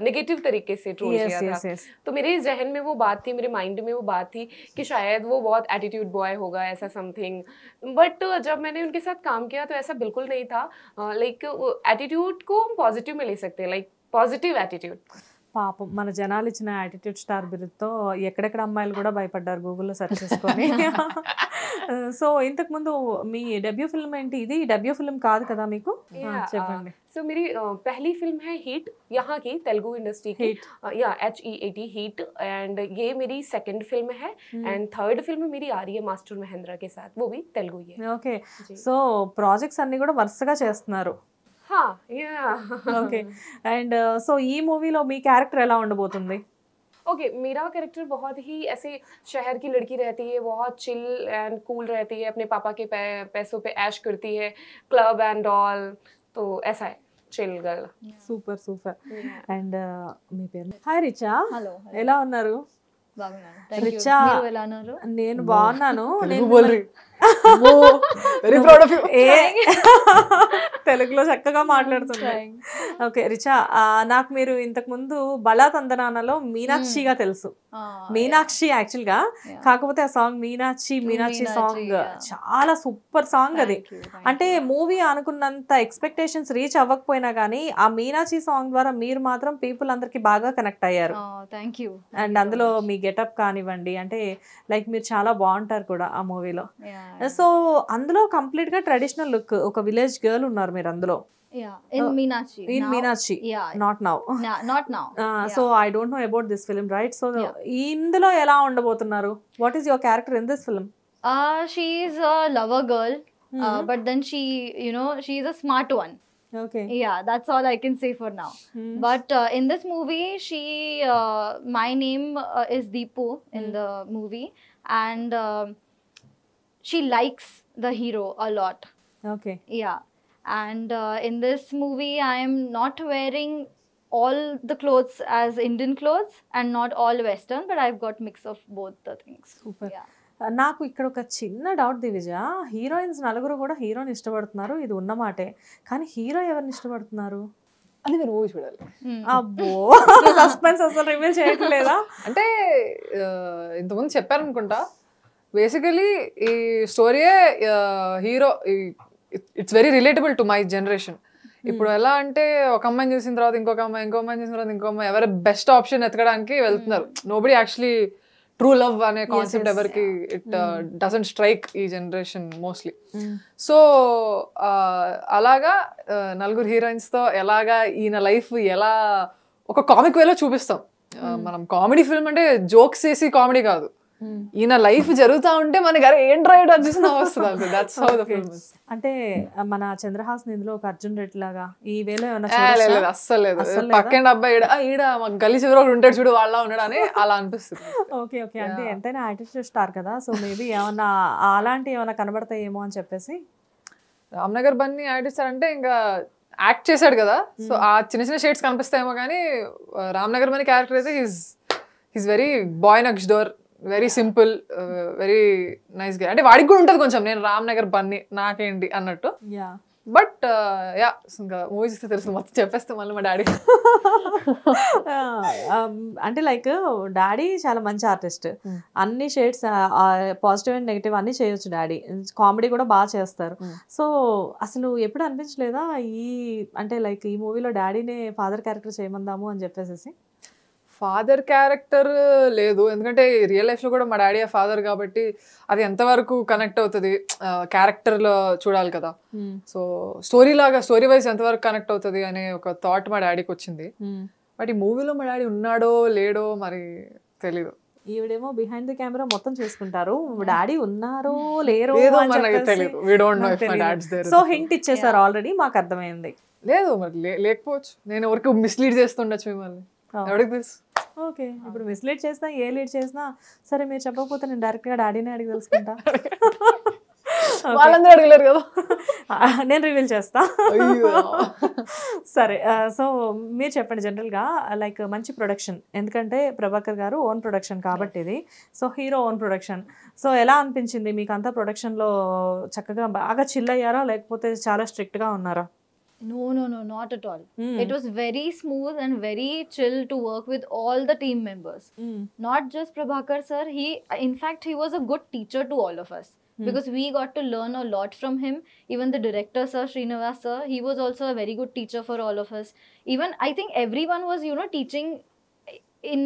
नेगेटिव तरीके से ट्रोल किया था। तो मेरे जहन में वो बात थी, मेरे माइंड में वो बात थी कि शायद वो बहुत एटीट्यूड बॉय होगा ऐसा समथिंग, बट जब मैंने उनके साथ काम किया तो ऐसा बिल्कुल नहीं था। लाइक एटीट्यूड को हम पॉजिटिव में ले सकते हैं, लाइक पॉजिटिव एटीट्यूड। పాపం మన జనాలు ఇచ్చిన యాటిట్యూడ్ స్టార్ బిరుద్తో ఎక్కడెక్కడ అమ్మాయిలు కూడా భయపడ్డారు గూగుల్లో సెర్చ్ చేసుకొని. సో ఇంతకు ముందు మీ డెబ్యూ ఫిల్మ్ ఏంటి? ఇది డెబ్యూ ఫిల్మ్ కాదు కదా మీకు? చెప్పండి. सो मेरी पहली फिल्म है हीट, यहाँ की तेलुगु इंडस्ट्री की, या HEAT हीट, एंड ये मेरी सेकंड फिल्म है एंड थर्ड फिल्म मेरी आ रही है मास्टर महेंद्रा के साथ, वो भी तेलुगु ही है. ఓకే, సో ప్రాజెక్ట్స్ అన్ని కూడా వరుసగా చేస్తున్నారు. हाँ या ఓకే, అండ్ సో ఈ మూవీలో మీ క్యారెక్టర్ ఎలా ఉండబోతుంది? ओके मेरा कैरेक्टर बहुत ही ऐसे शहर की लड़की रहती है, बहुत चिल एंड कूल रहती है, अपने पापा के पैसों पे ऐश करती है, क्लब एंड ऑल, तो ऐसा है chill girl. Super super. And మీ పేరు? హాయ్ రిచా, హలో ఎలా ఉన్నారు? బాగున్నాను, థాంక్యూ. రిచా, మీరు ఎలా ఉన్నారు? నేను బాగున్నాను. తెలుగు బోల్ రही వెరీ ప్రౌడ్ ఆఫ్ యు. తెలుగులో చక్కగా మాట్లాడుతుంది. ఓకే రిచా, నాకు మీరు ఇంతకు ముందు బలా తందనానలో మీనాక్షిగా తెలుసు. మీనాక్షి యాక్చువల్ గా, కాకపోతే ఆ సాంగ్ మీనాక్షి మీనాక్షి సాంగ్ చాలా సూపర్ సాంగ్ అది. అంటే మూవీ అనుకున్నంత ఎక్స్పెక్టేషన్స్ రీచ్ అవ్వకపోయినా కానీ ఆ మీనాక్షి సాంగ్ ద్వారా మీరు మాత్రం పీపుల్ అందరికి బాగా కనెక్ట్ అయ్యారు. థాంక్యూ. అండ్ అందులో మీ గెటప్ కానివ్వండి, అంటే లైక్ మీరు చాలా బాగుంటారు కూడా ఆ మూవీలో. సో అందులో కంప్లీట్ గా ట్రెడిషనల్ లుక్, ఒక విలేజ్ గర్ల్ ఉన్నారు మీరు అందులో. In Meenakshi. Not now. So I don't know about this film, right? So ఇందులో ఎలా ఉండబోతున్నారు? What is your character in this film? She is a lover girl, but then she she is a smart one. Okay. Yeah, that's all I can say for now. But in this movie, my name is Deepu in the movie, and she likes the hero a lot. Okay. Yeah, and in this movie, I am not wearing all the clothes as Indian clothes and not all Western, but I've got mix of both the things. Super. Yeah. నాకు ఇక్కడ ఒక చిన్న doubt Divija, heroines నలుగురు కూడా హీరోని ఇష్టపడుతున్నారు, ఇది ఉన్నమాటే, కానీ హీరో ఎవరిని ఇష్టపడుతున్నారు? అది మీరు మూవీ చూడాలి. అబ్బో, సస్పెన్స్ అసలు రివీల్ చేయట్లేదా? అంటే ఇంతకుముందు చెప్పారనుకుంటా, బేసికలీ ఈ స్టోరీయే hero, it's very relatable to my generation. ఇప్పుడు ఎలా అంటే ఒక అమ్మాయిని చూసిన తర్వాత ఇంకొక అమ్మాయి, ఇంకో అమ్మాయిని చూసిన తర్వాత ఇంకో అమ్మాయి, ఎవరి బెస్ట్ ఆప్షన్ ఎతకడానికి వెళ్తున్నారు. నోబడి యాక్చువల్లీ ట్రూ లవ్ అనే కాన్సెప్ట్ ఎవరికి ఇట్ డజంట్ స్ట్రైక్ ఈ జనరేషన్ మోస్ట్లీ. సో అలాగా నలుగురు హీరోయిన్స్తో ఎలాగా ఈయన లైఫ్ ఎలా ఒక కామిక్ వేలో చూపిస్తాం. మనం కామెడీ ఫిల్మ్ అంటే జోక్స్ చేసి కామెడీ కాదు, ఈయన లైఫ్ జరుగుతూ ఉంటే మనకి అరే ఏం రైడ్ అనిపిస్తుంది వస్తుంది. That's how the film is. అంటే మన చంద్రహాసన్ ఇందులో ఒక అర్జున్ రెడ్డి లాగా ఈ వేలో అస్సలు లేదు. పక్కన అబ్బాయి ఈడ గల్లీ చివరి ఒకటి ఉంటాడు చూడు, వాళ్ళ ఉన్నాడు అని అలా అనిపిస్తుంది. ఓకే ఓకే, అంటే ఎంతైనా యాటిట్యూడ్ స్టార్ కదా, సో మేబీ ఏమన్నా అలాంటి ఏమైనా కనబడతాయేమో అని చెప్పేసి. రామ్నగర్ బన్నీ యాటిట్యూడ్ అంటే ఇంకా యాక్ట్ చేశాడు కదా, సో ఆ చిన్న చిన్న షేడ్స్ కనిపిస్తాయేమో, కానీ రామ్నగర్ బన్నీ క్యారెక్టర్ అయితే he's very boy next door, very simple, very nice గా. అంటే వాడికి కూడా ఉంటుంది కొంచెం నేను రామ్నగర్ బన్నీ నాకేంటి అన్నట్టు. బట్ యా, ఇంకా మూవీ చూస్తే తెలుస్తుంది, మొత్తం చెప్పేస్తే మళ్ళీ మా డాడీ. అంటే లైక్ డాడీ చాలా మంచి ఆర్టిస్ట్, అన్ని షేడ్స్ పాజిటివ్ అండ్ నెగిటివ్ అన్ని చేయొచ్చు డాడీ, కామెడీ కూడా బాగా చేస్తారు. సో అసలు ఎప్పుడు అనిపించలేదా ఈ అంటే లైక్ ఈ మూవీలో డాడీనే ఫాదర్ క్యారెక్టర్ చేయమందాము అని చెప్పేసి? ఫాదర్ క్యారెక్టర్ లేదు, ఎందుకంటే రియల్ లైఫ్లో కూడా మా డాడీ ఫాదర్ కాబట్టి అది ఎంతవరకు కనెక్ట్ అవుతుంది క్యారెక్టర్లో చూడాలి కదా. సో స్టోరీ వైజ్ ఎంతవరకు కనెక్ట్ అవుతుంది అనే ఒక థాట్ మా డాడీకి వచ్చింది. బట్ ఈ మూవీలో మా డాడీ ఉన్నాడో లేడో మరి తెలీదు. ఈవిడేమో బిహైండ్ ది కెమెరా మొత్తం చూసుకుంటారు, డాడీ ఉన్నారో లేరో తెలీదు. We don't know if my dad's there. So hint ఇచ్చేసారు ఆల్రెడీ, మాకు అర్థమైంది. లేదు మరి లేకపోవచ్చు, నేను ఎవరికి మిస్లీడ్ చేస్తుండొచ్చు మిమ్మల్ని. ఓకే, ఇప్పుడు మిస్లీడ్ చేసినా ఏ లీడ్ చేసినా సరే, మీరు చెప్పకపోతే నేను డైరెక్ట్గా డాడీని అడిగి తెలుసుకుంటా. వాళ్ళందరూ అడగలేరు కదా. నేను రివీల్ చేస్తా. అయ్యో. సరే, సో మీరు చెప్పండి జనరల్గా లైక్ మంచి ప్రొడక్షన్, ఎందుకంటే ప్రభాకర్ గారు ఓన్ ప్రొడక్షన్ కాబట్టి ఇది, so hero own production, so ఎలా అనిపించింది మీకు అంతా ప్రొడక్షన్లో? చక్కగా బాగా చిల్ అయ్యారా లేకపోతే చాలా స్ట్రిక్ట్గా ఉన్నారా? No, not at all. It was very smooth and very chill to work with all the team members. Not just Prabhakar sir, in fact, he was a good teacher to all of us. Because we got to learn a lot from him. Even the director sir, Srinivas sir, he was also a very good teacher for all of us. Even I think everyone was, teaching in,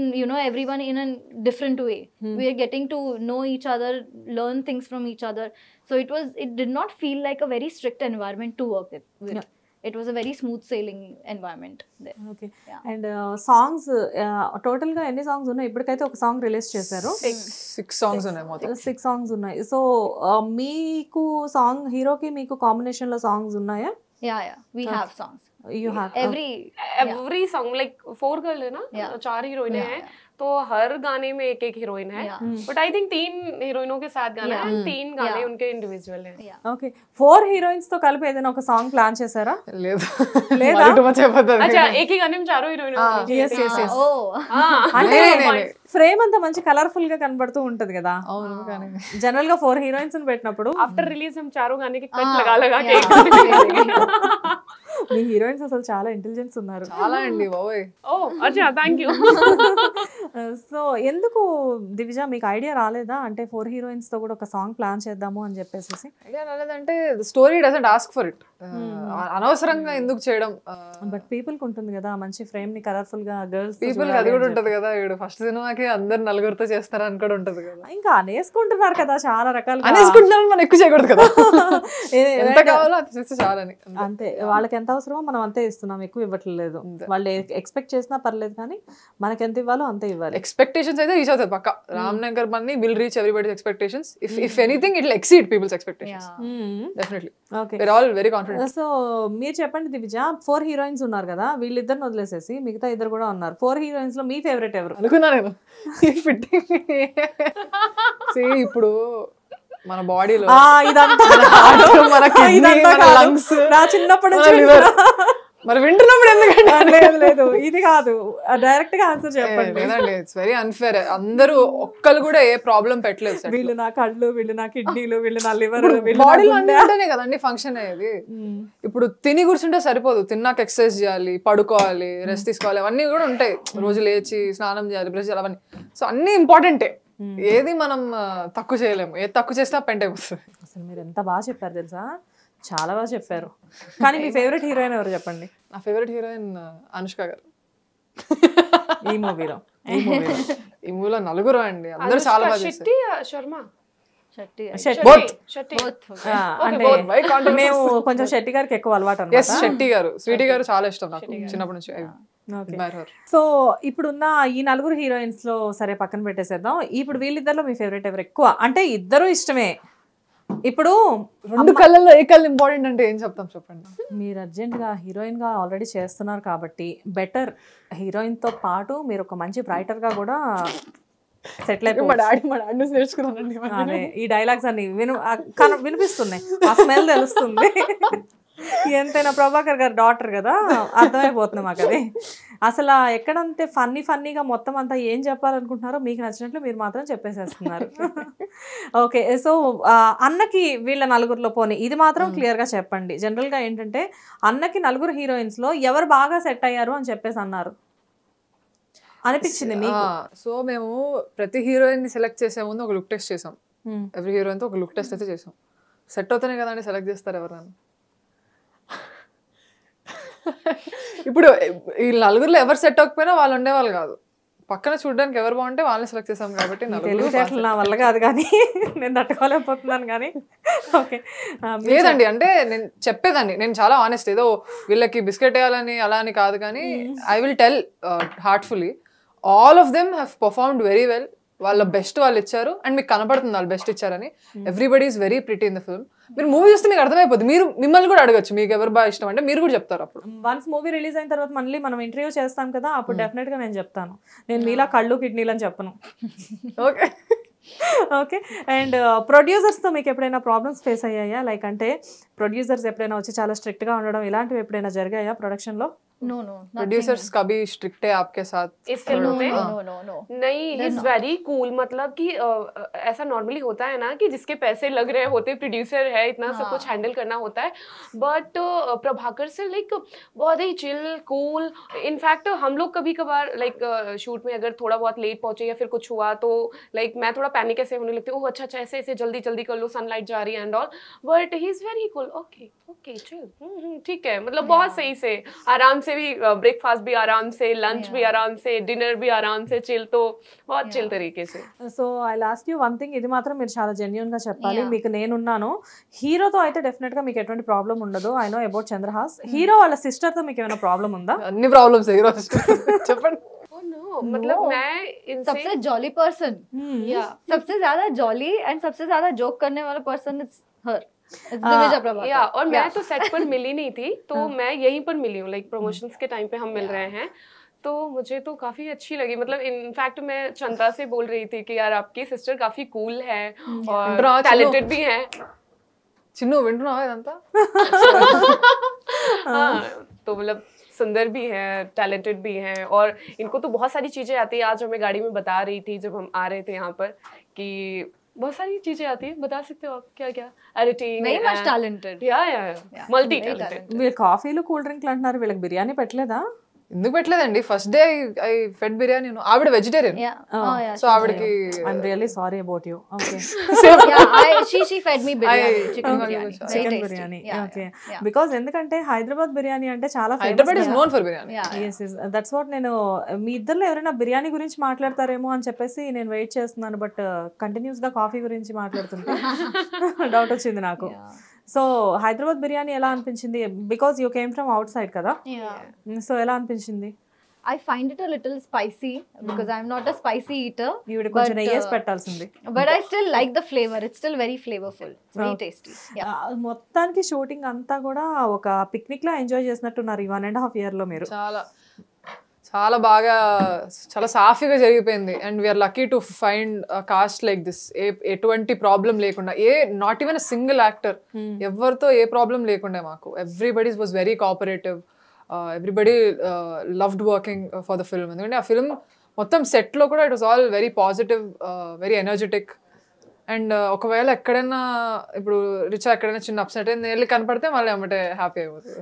everyone in a different way. We are getting to know each other, learn things from each other. So it did not feel like a very strict environment to work with. Yeah. It was a very smooth sailing environment there. Okay. Yeah. And songs టోటల్గా ఎన్ని songs ఉన్నాయి? ఇప్పటికైతే ఒక song release చేశారు, 6 songs ఉన్నాయి మొత్తం. 6 songs ఉన్నాయి. So మీకు సాంగ్ హీరోకి మీకు కాంబినేషన్లో సాంగ్స్ ఉన్నాయా? Yeah. We have songs. You have every song like 4 girl है ना, 4 हीरोइनें हैं, तो हर गाने में एक हीरोइन है. बट आई थिंक 3 हीरोइनों के साथ गाना है, 3 गाने उनके इंडिविजुअल हैं. ఓకే. 4 హీరోయిన్స్ తో కలిపి ఏదైనా ఒక సాంగ్ ప్లాన్ చేశారా? లేదు. లేదా? మరి too much అయిపోతుంది. अच्छा, एक ही गाने में 4 हीरोइनें होंगी. Yes, yes, yes. Oh. అంటే నేనే. ఫ్రేమ్ అంతా మంచి కలర్ఫుల్ గా కనబడుతూ ఉంటది కదా అవును కానీ జనరల్ గా 4 హీరోయిన్స్ పెట్టినప్పుడు. आफ्टर रिलीज हम चारों गाने के कट लगा के మీ హీరోయిన్స్ అసలు చాలా ఇంటెలిజెన్స్ ఉన్నారు. చాలా అండి బాబోయ్. ఓ అచ్చా, థ్యాంక్ యూ. సో ఎందుకు దివిజ మీకు ఐడియా రాలేదా, అంటే 4 హీరోయిన్స్ తో కూడా ఒక సాంగ్ ప్లాన్ చేద్దాము అని చెప్పేసి? ఐడియా రాలేదంటే story doesn't ask for it. అనవసరంగా ఎందుకు చేయడం? బట్ పీపుల్ కి ఉంటుంది కదా మంచి ఫ్రేమ్ ని కలర్ఫుల్ గా గర్ల్స్ పీపుల్ అది కూడా ఉంటది కదా. ఇప్పుడు ఫస్ట్ సినిమాకి అందరు నలుగురితో చేస్తారని కూడా ఉంటది కదా. ఇంకా అనేసుకుంటున్నారు కదా చాలా రకాలుగా. అనేసుకుంటున్నారు, మనం ఎక్కువ చేయకూడదు కదా. ఎంత కావాలో అది చేస్తే చాలని. అంతే, వాళ్ళకి ఎంత అవసరమో మనం అంతే ఇస్తున్నాం, ఎక్కువ ఇవ్వట్లేదు. వాళ్ళు ఎక్స్పెక్ట్ చేసినా పర్లేదు కానీ మనకి ఎంత ఇవ్వాలో అంతే ఇవ్వాలి. ఎక్స్పెక్టేషన్స్ అయితే రీచ్ అవుతుంది పక్క. Ramnagar Bunny will reach everybody's expectations. If anything it will exceed people's expectations. Definitely. Okay. We are all very confident. So మీరు చెప్పండి దివిజ, 4 హీరోయిన్స్ ఉన్నారు కదా, వీళ్ళిద్దరిని వదిలేసేసి మిగతా ఇద్దరు కూడా ఉన్నారు. 4 హీరోయిన్స్ లో మీ ఫేవరెట్ ఎవరు? అనుకున్నా నేను ఇప్పుడు మన బాడీలో ఇదంతా నా చిన్నప్పటి నుంచి మరి వింటున్నప్పుడు ఎందుకంటే లేదు ఇది కాదు, డైరెక్ట్ గా ఆన్సర్ చెప్పండి. లేదండి, ఇట్స్ వెరీ అన్ఫేర్. అందరూ ఒక్కరు కూడా ఏ ప్రాబ్లం పెట్టలేదు. వీళ్ళు నా కళ్ళు, వీళ్ళు నా కిడ్నీలు, వీళ్ళు నా లివర్, బాడీలో అన్ని ఉంటేనే కదండి ఫంక్షన్ అయ్యేది. ఇప్పుడు తిని కూర్చుంటే సరిపోదు, తిన్నాక ఎక్సర్సైజ్ చేయాలి, పడుకోవాలి, రెస్ట్ తీసుకోవాలి, అవన్నీ కూడా ఉంటాయి. రోజు లేచి స్నానం చేయాలి, బ్రష్ చేయాలి, అవన్నీ. సో అన్ని ఇంపార్టెంటే. ఏది మనం తక్కువ చేయలేము, ఏది తక్కువ చేస్తే పెంట్ అయిపోతుంది. అసలు మీరు ఎంత బాగా చెప్పారు తెలుసా, చాలా బాగా చెప్పారు. కానీ మీ ఫేవరెట్ హీరోయిన్ ఎవరు చెప్పండి? నా ఫేవరెట్ హీరోయిన్ అనుష్క గారు. ఈ మూవీలో ఈ మూవీలో నలుగురు అండి, అందరూ చాలా బాగా చేశారు. శెట్టి శర్మ అంటే మేము కొంచెం శెట్టి గారికి ఎక్కువ అలవాటు అన్నమాట. శెట్టి గారు, స్వీటీ గారు చాలా ఇష్టం నాకు చిన్నప్పటి నుంచి. సో ఇప్పుడున్న ఈ 4 హీరోయిన్స్ లో సరే పక్కన పెట్టేసేద్దాం. ఇప్పుడు వీళ్ళిద్దరిలో మీ ఫేవరెట్ ఎవరు ఎక్కువ? అంటే ఇద్దరు ఇష్టమే. ఇప్పుడు 2 కళ్ళల్లో ఏ కళ్ళు ఇంపార్టెంట్ అంటే ఏం చెప్తాం చెప్పండి. మీరు అర్జెంట్ గా హీరోయిన్ గా ఆల్రెడీ చేస్తున్నారు కాబట్టి బెటర్ హీరోయిన్ తో పాటు మీరు ఒక మంచి రైటర్ గా కూడా సెటిల్ అయిపోయి. మా డాడీ నుంచి నేర్చుకున్నానండి ఈ డైలాగ్స్ అన్ని వినిపిస్తున్నాయి, ఆ స్మెల్ తెలుస్తుంది. ఎంతైనా ప్రభాకర్ గారు డాటర్ కదా, అర్థమైపోతుంది మాకు అది. అసలు ఎక్కడంతే ఫన్నీగా మొత్తం అంతా ఏం చెప్పాలనుకుంటున్నారో మీకు నచ్చినట్లు మీరు మాత్రం చెప్పేసేస్తున్నారు. ఓకే. సో అన్నకి వీళ్ళ 4గురిలో పోనీ ఇది మాత్రం క్లియర్గా చెప్పండి. జనరల్గా ఏంటంటే అన్నకి 4 హీరోయిన్స్లో ఎవరు బాగా సెట్ అయ్యారు అని చెప్పేసి అన్నారు అనిపించింది మీకు? సో మేము ప్రతి హీరోయిన్ ని సెలెక్ట్ చేసే ముందు ఒక లుక్ టెస్ట్ చేసాం. ఎవ్రీ హీరోయిన్ తో ఒక లుక్ టెస్ట్ అయితే చేసాం. సెట్ అవుతానే కదండి సెలెక్ట్ చేస్తారు ఎవరైనా. ఇప్పుడు ఈ 4గురిలో ఎవరు సెట్ అవ్వకపోయినా వాళ్ళు ఉండేవాళ్ళు కాదు. పక్కన చూడడానికి ఎవరు బాగుంటే వాళ్ళని సెలెక్ట్ చేసాం కాబట్టి. నా వల్ల కాదు కానీ నేను తట్టుకోలేకపోతున్నాను కానీ. ఓకే. లేదండి, అంటే నేను చెప్పేదాన్ని, నేను చాలా ఆనెస్ట్. ఏదో వీళ్ళకి బిస్కెట్ వేయాలని అలా అని కాదు కానీ I will tell heartfully all of them have performed very well. వాళ్ళ బెస్ట్ వాళ్ళు ఇచ్చారు అండ్ మీకు కనపడుతుంది వాళ్ళు బెస్ట్ ఇచ్చారని. Everybody is very pretty in the film. మీరు మూవీ చూస్తే మీకు అర్థమైపోతుంది. మీరు మిమ్మల్ని కూడా అడగచ్చు మీకు ఎవరు బాగా ఇష్టం అంటే, మీరు కూడా చెప్తారు. అప్పుడు వన్స్ మూవీ రిలీజ్ అయిన తర్వాత మళ్ళీ మనం ఇంటర్వ్యూ చేస్తాం కదా, అప్పుడు డెఫినెట్ గా నేను చెప్తాను. నేను మీలా కళ్ళు కిడ్నీలు అని చెప్పను. ఓకే. ఓకే. అండ్ ప్రొడ్యూసర్స్తో మీకు ఎప్పుడైనా ప్రాబ్లమ్స్ ఫేస్ అయ్యాయా? లైక్ అంటే ప్రొడ్యూసర్స్ ఎప్పుడైనా వచ్చి చాలా స్ట్రిక్ట్గా ఉండడం ఇలాంటివి ఎప్పుడైనా జరిగాయా ప్రొడక్షన్లో? No, no. प्रोड्यूसर्स कभी स्ट्रिक्ट है आपके साथ? इस फिल्म No, में no, no, no. नहीं, ही इज वेरी कूल। मतलब कि ऐसा नॉर्मली होता है ना कि जिसके पैसे लग रहे होते, प्रोड्यूसर है, इतना सब कुछ हैंडल करना होता है, बट प्रभाकर से लाइक बहुत ही चिल कूल। इनफैक्ट हम लोग कभी कभार लाइक शूट में अगर थोड़ा बहुत लेट पहुंचे या फिर कुछ हुआ तो लाइक मैं थोड़ा पैनिक ऐसे होने लगती हूँ, ओह अच्छा अच्छा ऐसे ऐसे जल्दी जल्दी कर लो, सनलाइट जा रही है and all, but he is very cool. Okay okay chill, ठीक है। मतलब बहुत सही से आराम से भी, ब्रेकफास्ट भी आराम से, लंच भी आराम से, डिनर भी आराम से चिल, तो बहुत चिल तरीके से। So I last you one thing, ఇది మాత్రం మీరు చాలా జెన్యున్గా చెప్పాలి. మీకు నేనున్నాను, హీరోతో అయితే డెఫినెట్గా మీకు ఎటువంటి ప్రాబ్లం ఉండదు. I know about Chandrahas. Hero వాళ్ళ సిస్టర్తో మీకు ఏమైనా ప్రాబ్లం ఉందా? అన్ని ప్రాబ్లమ్స్ హీరో చెప్పండి. Oh no, मतलब मैं इनसे सबसे जॉली पर्सन, या सबसे ज्यादा जॉली एंड सबसे ज्यादा जोक करने वाला पर्सन इज हर, दिव्या प्रभाकर। या और मैं तो सेट पर मिली नहीं थी, तो मैं यहीं पर मिली हूँ, लाइक प्रमोशंस के टाइम पे हम मिल रहे हैं, तो मुझे तो काफी अच्छी लगी। मतलब इनफैक्ट मैं चंदा से बोल रही थी कि यार आपकी सिस्टर काफी कूल है और टैलेंटेड भी है। చిన్ను వింటున్నావా ఇదంతా? हाँ, तो मतलब सुंदर भी है, टैलेंटेड भी है, और इनको तो बहुत सारी चीजें आती है। आज हमें गाड़ी में बता रही थी जब हम आ रहे थे यहाँ पर कि बहुत सारी चीजें आती है। बता सकते हो आप क्या क्या? एडिटिंग, वेरी मच टैलेंटेड, या मल्टी टैलेंटेड। వీళ్ళు కాఫీలు కూల్ డ్రింక్లు అంటున్నారు, వీళ్ళకి బిర్యానీ పెట్టలేదా? ఎందుకు పెట్టలేదండి? First day I fed biryani. ఆవిడ vegetarian, yeah. Oh yeah, so ఆవిడకి I'm really sorry about you. Okay. she fed me biryani, chicken biryani, very chicken tasty. Biryani. Yeah, okay. yeah. Because ఎందుకంటే హైదరాబాద్ బిర్యానీ అంటే చాలా Hyderabad is known for biryani. Yeah, yeah. Yes that's what. నేను మీ ఇద్దరిలో ఎవరైనా బిర్యానీ గురించి మాట్లాడతారేమో అని చెప్పేసి నేను వెయిట్ చేస్తున్నాను, బట్ కంటిన్యూస్ గా కాఫీ గురించి మాట్లాడుతుంటే డౌట్ వచ్చింది నాకు. సో హైదరాబాద్ బిర్యానీ ఎలా అనిపించింది? Because you came from out side కదా, Yeah. సో ఎలా అనిపించింది? I find it a little spicy because I'm not a spicy eater, ఈవిడ కొంచెం నెయ్యేసి పెట్టాల్సింది. but I still like the flavor. It's still very flavorful. It's very tasty. Yeah. మొత్తానికి shooting అంతా కూడా ఒక పిక్నిక్ లా ఎంజాయ్ చేసినట్టున్నారు ఈ 1.5 year లో మీరు. చాలా చాలా బాగా, చాలా సాఫీగా జరిగిపోయింది. And we're lucky to find cast like this. ఎటువంటి ప్రాబ్లం లేకుండా, not even a single actor, ఎవరితో ఏ ప్రాబ్లం లేకుండా మాకు. Everybody was very cooperative, everybody loved working for the film. ఎందుకంటే ఆ ఫిల్మ్ మొత్తం సెట్లో కూడా it was all very positive, very energetic. And ఒకవేళ ఎక్కడైనా ఇప్పుడు రిచా ఎక్కడైనా చిన్న అప్సెట్ అయింది వెళ్ళి కనపడితే మళ్ళీ ఏమంటే హ్యాపీ అయిపోతుంది.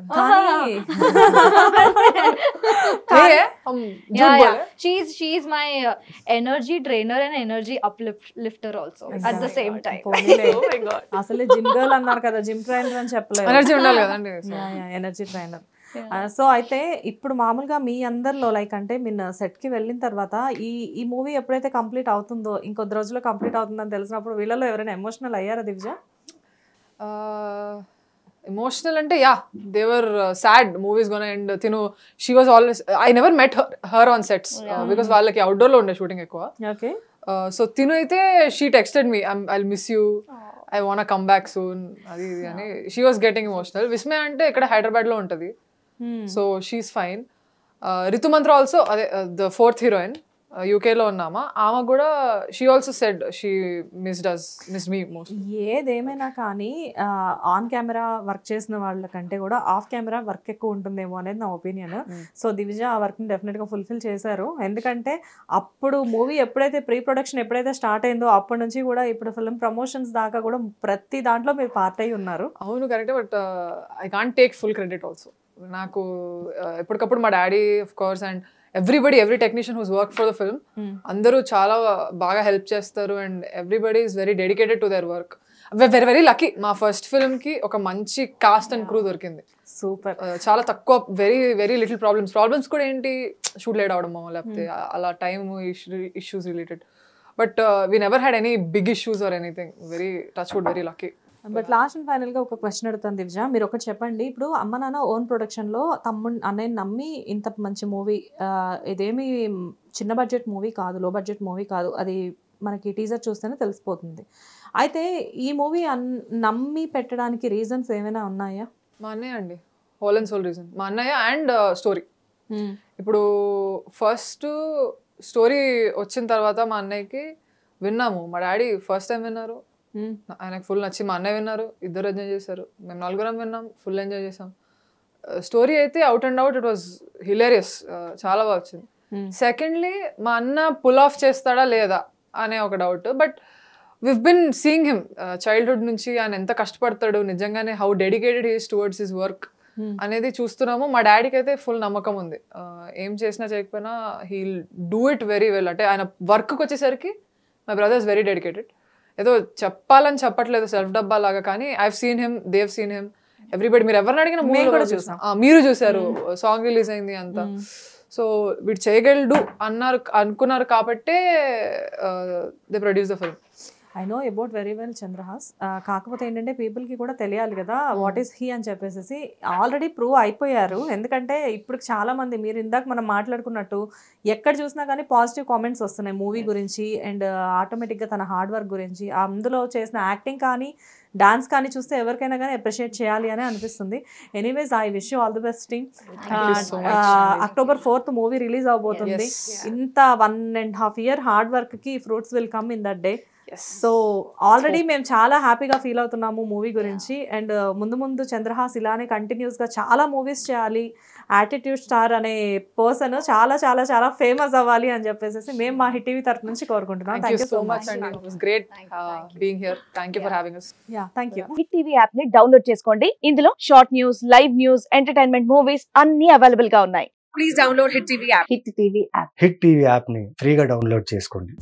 Yeah. She's my energy drainer and energy uplifter also at the same time. Oh my god. అసలే జిమ్ గర్ల్ అన్నారు కదా, జిమ్ ట్రైనర్ అని చెప్పలేదు. ఎనర్జీ ఉండాలి కదండి. Energy trainer. సో అయితే ఇప్పుడు మామూలుగా మీ అందరిలో లైక్ అంటే మీరు సెట్కి వెళ్ళిన తర్వాత ఈ మూవీ ఎప్పుడైతే కంప్లీట్ అవుతుందో, ఇంకొద్ది రోజుల్లో కంప్లీట్ అవుతుందని తెలిసినప్పుడు వీళ్ళలో ఎవరైనా ఎమోషనల్ అయ్యారా దివ్య? ఎమోషనల్ అంటే yeah, they were sad movies gonna. And Tinu she was always, I never met her on sets because వాళ్ళకి అవుట్డోర్లో ఉండే షూటింగ్ ఎక్కువ. ఓకే. సో తిను అయితే she texted me, I miss you, I want come back soon, అది ఇది అని she was getting emotional. Vismaya అంటే ఇక్కడ హైదరాబాద్లో ఉంటుంది, సో షీఈస్ ఫైన్. రితు మంత్ర ఆల్సో, అదే ద 4th హీరోయిన్, యూకేలో ఉన్నామా, ఆమె కూడా she also said she miss me most. ఏదేమైనా కానీ ఆన్ కెమెరా వర్క్ చేసిన వాళ్ళకంటే కూడా ఆఫ్ కెమెరా వర్క్ ఎక్కువ ఉంటుందేమో అనేది నా ఒపీనియన్. సో దివిజ ఆ వర్క్ని డెఫినెట్గా ఫుల్ఫిల్ చేశారు. ఎందుకంటే అప్పుడు మూవీ ఎప్పుడైతే ప్రీ ప్రొడక్షన్ ఎప్పుడైతే స్టార్ట్ అయిందో అప్పటి నుంచి కూడా ఇప్పుడు ఫిల్మ్ ప్రమోషన్స్ దాకా కూడా ప్రతి దాంట్లో మీరు పార్ట్ అయి ఉన్నారు. అవును కరెక్టే, but I can't take full credit also. నాకు ఎప్పటికప్పుడు మా daddy of course and every technician who's worked for the film, అందరూ చాలా బాగా హెల్ప్ చేస్తారు. And everybody is very dedicated to their work. Very very lucky, మా ఫస్ట్ ఫిల్మ్ కి ఒక మంచి కాస్ట్ అండ్ క్రూ దొరికింది. సూపర్. చాలా తక్కువ, వెరీ వెరీ లిటిల్ ప్రాబ్లమ్స్ కూడా ఏంటి, షూట్ లేట్ అవడమో లేకపోతే అలా time issues related, but we never had any big issues or anything. Very touch wood, very lucky. But last and ఫైనల్గా ఒక క్వశ్చన్ అడుగుతాను దివ్జ, మీరు ఒకటి చెప్పండి. ఇప్పుడు అమ్మ నాన్న ఓన్ ప్రొడక్షన్లో అన్నయ్య నమ్మి ఇంత మంచి మూవీ, ఇదేమి చిన్న బడ్జెట్ మూవీ కాదు, లో బడ్జెట్ మూవీ కాదు, అది మనకి టీజర్ చూస్తేనే తెలిసిపోతుంది. అయితే ఈ మూవీ నమ్మి పెట్టడానికి రీజన్స్ ఏమైనా ఉన్నాయా? మా అన్నయ్య అండి, హోల్ అండ్ సోల్ రీజన్ మా అన్నయ్య. అండ్ స్టోరీ, ఇప్పుడు ఫస్ట్ స్టోరీ వచ్చిన తర్వాత మా అన్నయ్యకి విన్నాము. మా డాడీ ఫస్ట్ టైం విన్నారు, ఆయనకు ఫుల్ నచ్చి, మా అన్నయ్య విన్నారు, ఇద్దరు ఎంజాయ్ చేశారు, మేము నలుగురం విన్నాం, ఫుల్ ఎంజాయ్ చేసాం. స్టోరీ అయితే out and out it was hilarious, చాలా బాగా వచ్చింది. సెకండ్లీ మా అన్న పుల్ ఆఫ్ చేస్తాడా లేదా అనే ఒక doubt. But we've been seeing him childhood నుంచి ఆయన ఎంత కష్టపడతాడు, నిజంగానే how dedicated he is towards his work అనేది చూస్తున్నాము. మా డాడీకి అయితే ఫుల్ నమ్మకం ఉంది, ఏం చేసినా చేయకపోయినా he'll do it very well. అంటే ఆయన వర్క్కి వచ్చేసరికి my brother is very dedicated. ఏదో చెప్పాలని చెప్పట్లేదు సెల్ఫ్ డబ్బా లాగా, కానీ I have seen him, they have seen him, everybody. మీరు ఎవరిని అడిగినా మూవీ కూడా చూసాం, మీరు చూసారు, సాంగ్ రిలీజ్ అయింది అంతా. సో వీడు చేయగలడు అనుకున్నారు కాబట్టే they produce the film. I know about very well Chandrahas. కాకపోతే ఏంటంటే పీపుల్కి కూడా తెలియాలి కదా వాట్ ఈస్ హీ అని చెప్పేసి. ఆల్రెడీ ప్రూవ్ అయిపోయారు, ఎందుకంటే ఇప్పుడు చాలా మంది, మీరు ఇందాక మనం మాట్లాడుకున్నట్టు ఎక్కడ చూసినా కానీ పాజిటివ్ కామెంట్స్ వస్తున్నాయి మూవీ గురించి, అండ్ ఆటోమేటిక్గా తన హార్డ్ వర్క్ గురించి, అందులో చేసిన యాక్టింగ్ కానీ డాన్స్ కానీ చూస్తే ఎవరికైనా కానీ అప్రిషియేట్ చేయాలి అని అనిపిస్తుంది. Anyways I wish you all the best team. October 4th movie release అవబోతుంది. ఇంత 1.5 year హార్డ్ వర్క్కి fruits will come in that day. So already మేము చాలా హ్యాపీగా ఫీల్ అవుతున్నాము మూవీ గురించి. అండ్ ముందు ముందు చంద్రహాస్ ఇలానే కంటిన్యూస్గా చాలా మూవీస్ చేయాలి, యాటిట్యూడ్ స్టార్ అనే పర్సన్ చాలా చాలా చాలా ఫేమస్ అవ్వాలి అని చెప్పేసి మేము మా హిట్ టీవీ తరఫు నుంచి కోరుకుంటున్నాం. థ్యాంక్ యూ సో మచ్ అండి, it was great being here. Thank you for having us. Yeah thank you. Hit TV app ని డౌన్లోడ్ చేసుకోండి. ఇందులో short news, live news, entertainment movies అన్ని అవైలబుల్ గా ఉన్నాయి. Please download hit TV app. Hit TV app. Hit TV app ని ఫ్రీగా download చేసుకోండి.